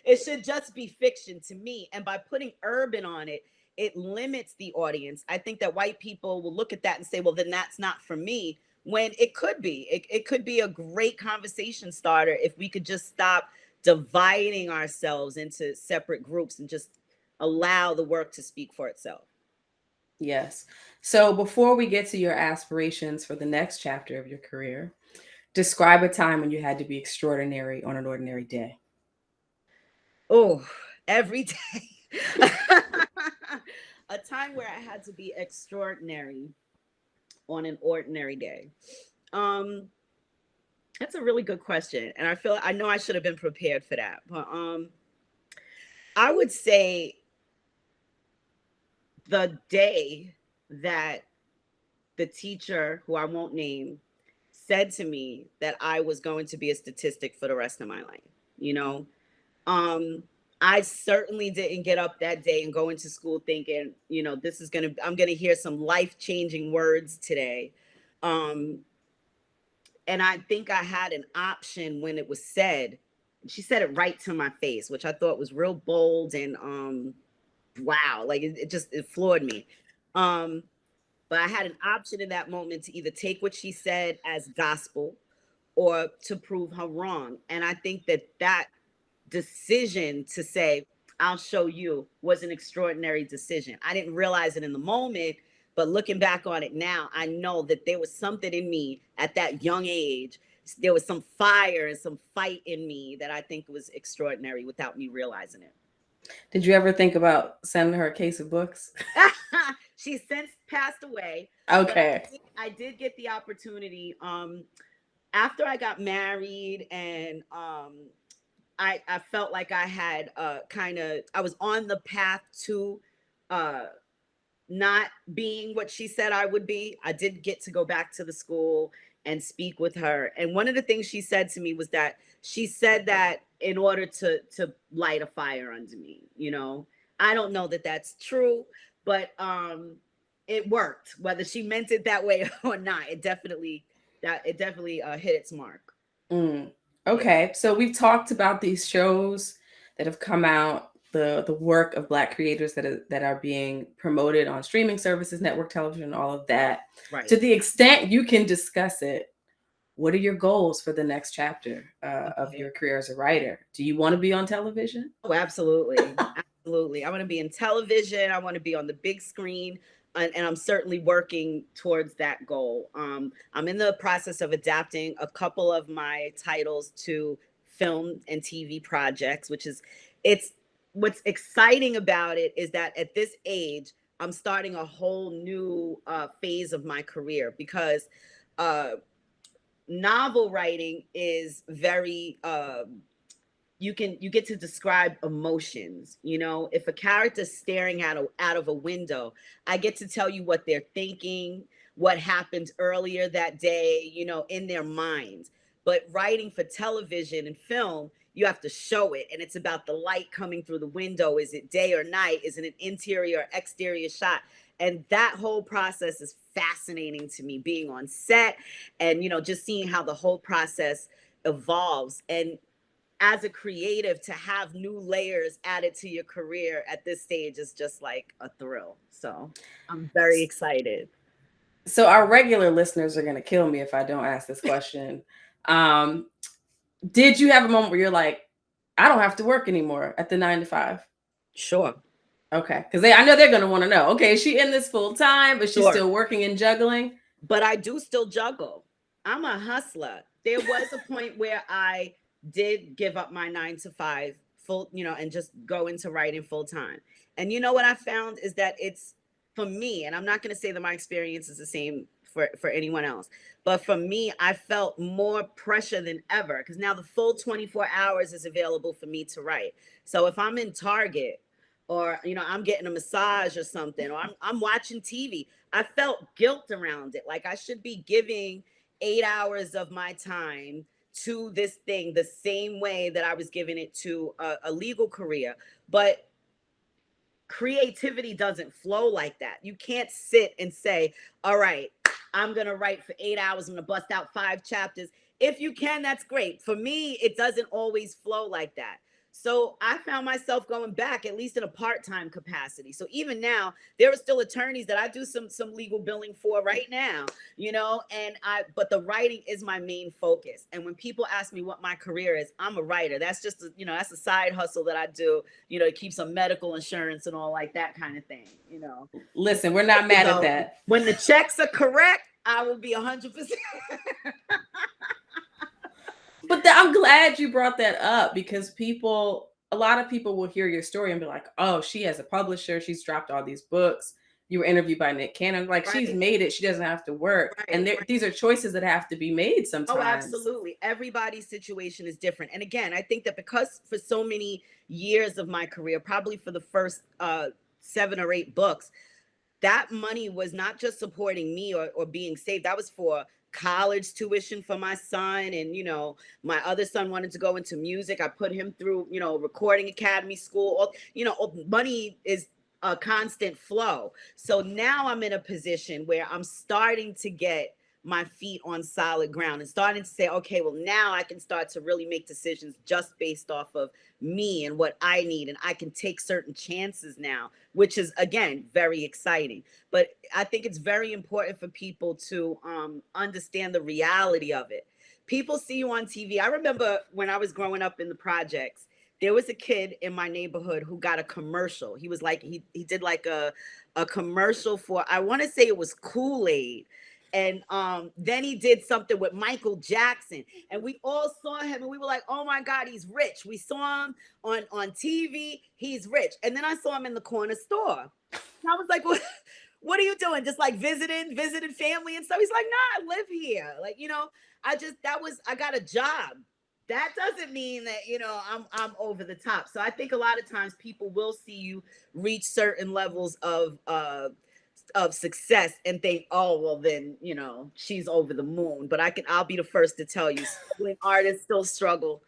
it should just be fiction to me. And by putting urban on it, it limits the audience. I think that white people will look at that and say, well, then that's not for me. When it could be, it could be a great conversation starter if we could just stop dividing ourselves into separate groups and just allow the work to speak for itself. Yes. So before we get to your aspirations for the next chapter of your career, describe a time when you had to be extraordinary on an ordinary day. Oh, every day. A time where I had to be extraordinary on an ordinary day. Um, that's a really good question, and I know I should have been prepared for that. But I would say the day that the teacher, who I won't name, said to me that I was going to be a statistic for the rest of my life. You know, um, I certainly didn't get up that day and go into school thinking, I'm gonna hear some life changing words today. Um, and I think I had an option when it was said. She said it right to my face, which I thought was real bold and wow, like it floored me. Um, but I had an option in that moment to either take what she said as gospel or to prove her wrong. And I think that decision to say, I'll show you, was an extraordinary decision. I didn't realize it in the moment, but looking back on it now, I know that there was something in me at that young age. There was some fire and some fight in me that I think was extraordinary without me realizing it. Did you ever think about sending her a case of books? She's since passed away, but Okay. I did get the opportunity after I got married and I felt like I had I was on the path to uh not being what she said I would be. I did get to go back to the school and speak with her. And one of the things she said to me was that she said that in order to light a fire under me. I don't know that that's true, but it worked. Whether she meant it that way or not, it definitely hit its mark. Mm. Yeah. Okay. So we've talked about these shows that have come out, the work of Black creators that are being promoted on streaming services, network television, all of that. Right. To the extent you can discuss it, what are your goals for the next chapter of Okay. your career as a writer? Do you want to be on television? Oh, absolutely. Absolutely. I want to be in television. I want to be on the big screen. And I'm certainly working towards that goal. I'm in the process of adapting a couple of my titles to film and TV projects, it's what's exciting about it is that at this age, I'm starting a whole new phase of my career because uh, novel writing is very you get to describe emotions. If a character's staring out of a window, I get to tell you what they're thinking, what happened earlier that day, in their minds. But writing for television and film, you have to show it, and it's about the light coming through the window. Is it day or night? Is it an interior or exterior shot? And that whole process is fascinating to me, being on set and just seeing how the whole process evolves. And as a creative, to have new layers added to your career at this stage is just like a thrill. So I'm very excited. So our regular listeners are going to kill me if I don't ask this question. Um, did you have a moment where you're like, I don't have to work anymore at the 9 to 5? Sure. Okay, because I know they're going to want to know. Okay, is she in this full time? Is she Sure. still working and juggling? but I do still juggle. I'm a hustler. There was a point where I did give up my 9 to 5 full, and just go into writing full time. And you know what I found is that it's for me, and I'm not going to say that my experience is the same for anyone else, but for me, I felt more pressure than ever because now the full 24 hours is available for me to write. So if I'm in Target, or I'm getting a massage or something, or I'm watching TV, I felt guilt around it, like I should be giving 8 hours of my time to this thing the same way that I was giving it to a legal career. But creativity doesn't flow like that. You can't sit and say, all right, I'm going to write for 8 hours. I'm going to bust out 5 chapters. If you can, that's great. For me, it doesn't always flow like that. So I found myself going back, at least in a part-time capacity. So even now, there are still attorneys that I do some legal billing for right now, but the writing is my main focus. And when people ask me what my career is, I'm a writer. That's just, that's a side hustle that I do, to keep some medical insurance and all like that kind of thing. Listen, we're not mad at So that. when the checks are correct, I will be 100%. But I'm glad you brought that up because a lot of people will hear your story and be like, oh, she has a publisher. She's dropped all these books. You were interviewed by Nick Cannon. Like, Right. she's made it. She doesn't have to work. Right. And these are choices that have to be made sometimes. Oh, absolutely. Everybody's situation is different. And again, I think that because for so many years of my career, probably for the first 7 or 8 books, that money was not just supporting me or being saved. That was for college tuition for my son. And, my other son wanted to go into music. I put him through, recording academy school. Money is a constant flow. So now I'm in a position where I'm starting to get my feet on solid ground and starting to say, okay, well, now I can start to really make decisions just based off of me and what I need. And I can take certain chances now, which is, again, very exciting. But I think it's very important for people to understand the reality of it. People see you on TV. I remember when I was growing up in the projects, there was a kid in my neighborhood who got a commercial. He was like, he did like a commercial for, I want to say it was Kool-Aid. And then he did something with Michael Jackson, and we all saw him, and we were like, "Oh my God, he's rich." We saw him on TV. He's rich. And then I saw him in the corner store. And I was like, "What are you doing? Just like visiting family and stuff?" He's like, "Nah, I live here." Like, I got a job. That doesn't mean that I'm over the top. So I think a lot of times people will see you reach certain levels of success and think, oh, well, then, she's over the moon. But I'll be the first to tell you, struggling artists still struggle.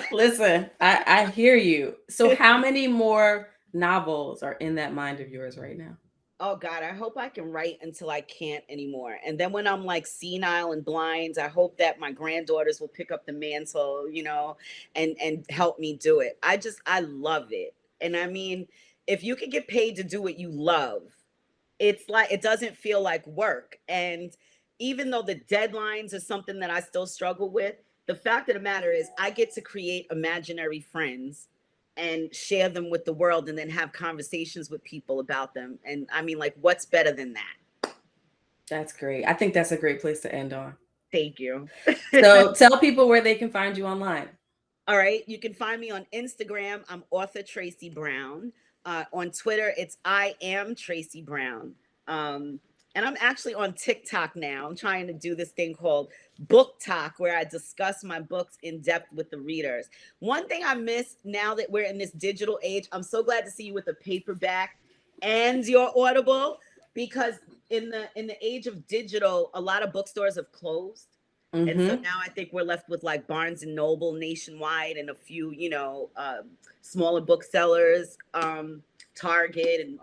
Listen, I hear you. So how many more novels are in that mind of yours right now? Oh God, I hope I can write until I can't anymore. And then when I'm like senile and blind, I hope that my granddaughters will pick up the mantle, and help me do it. I love it. And I mean, if you can get paid to do what you love, it's like it doesn't feel like work. And even though the deadlines are something that I still struggle with, the fact of the matter is I get to create imaginary friends and share them with the world and then have conversations with people about them. And I mean, like, what's better than that? That's great. I think that's a great place to end on. Thank you. So tell people where they can find you online. All right. You can find me on Instagram. I'm author Tracy Brown. On Twitter, it's I am Tracy Brown. And I'm actually on TikTok now. I'm trying to do this thing called Book Talk, where I discuss my books in depth with the readers. One thing I miss now that we're in this digital age, I'm so glad to see you with a paperback and your Audible, because in the age of digital, a lot of bookstores have closed. And so now I think we're left with like Barnes and Noble nationwide and a few, smaller booksellers, Target and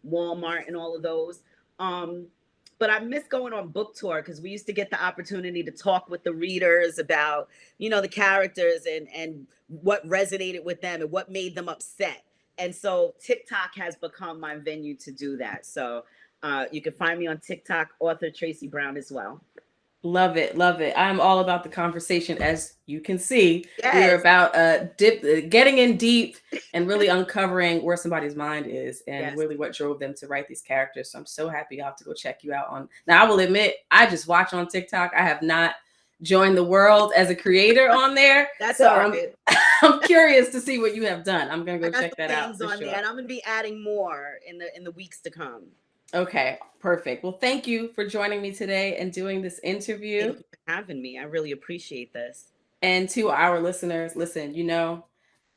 Walmart and all of those. But I miss going on book tour because we used to get the opportunity to talk with the readers about, the characters and what resonated with them and what made them upset. And so TikTok has become my venue to do that. So you can find me on TikTok, author Tracy Brown as well. Love it, love it. I'm all about the conversation. As you can see, we are Yes. about getting in deep and really uncovering where somebody's mind is and Yes. really what drove them to write these characters. So I'm so happy. I'll have to go check you out on. Now I will admit, I just watch on TikTok. I have not joined the world as a creator on there, That's so all I'm right. I'm curious to see what you have done. I'm gonna I go got check some that out things for on there, sure. and I'm gonna be adding more in the weeks to come. Okay, perfect. Well, thank you for joining me today and doing this interview. Thank you for having me. I really appreciate this. And to our listeners, listen,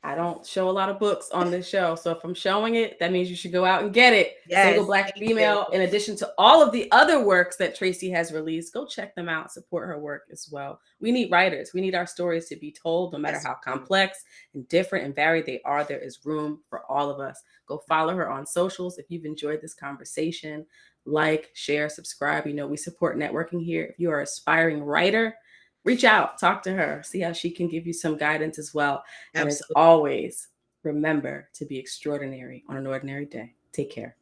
I don't show a lot of books on this show. So if I'm showing it, that means you should go out and get it. Single Yes, Black thank you. Female, in addition to all of the other works that Tracy has released, go check them out, support her work as well. We need writers. We need our stories to be told, no matter Yes, how we do. complex and different and varied they are. There is room for all of us. Go follow her on socials if you've enjoyed this conversation. Like, share, subscribe. We support networking here. If you are an aspiring writer, reach out, talk to her, see how she can give you some guidance as well. And as Absolutely. always, remember to be extraordinary on an ordinary day. Take care.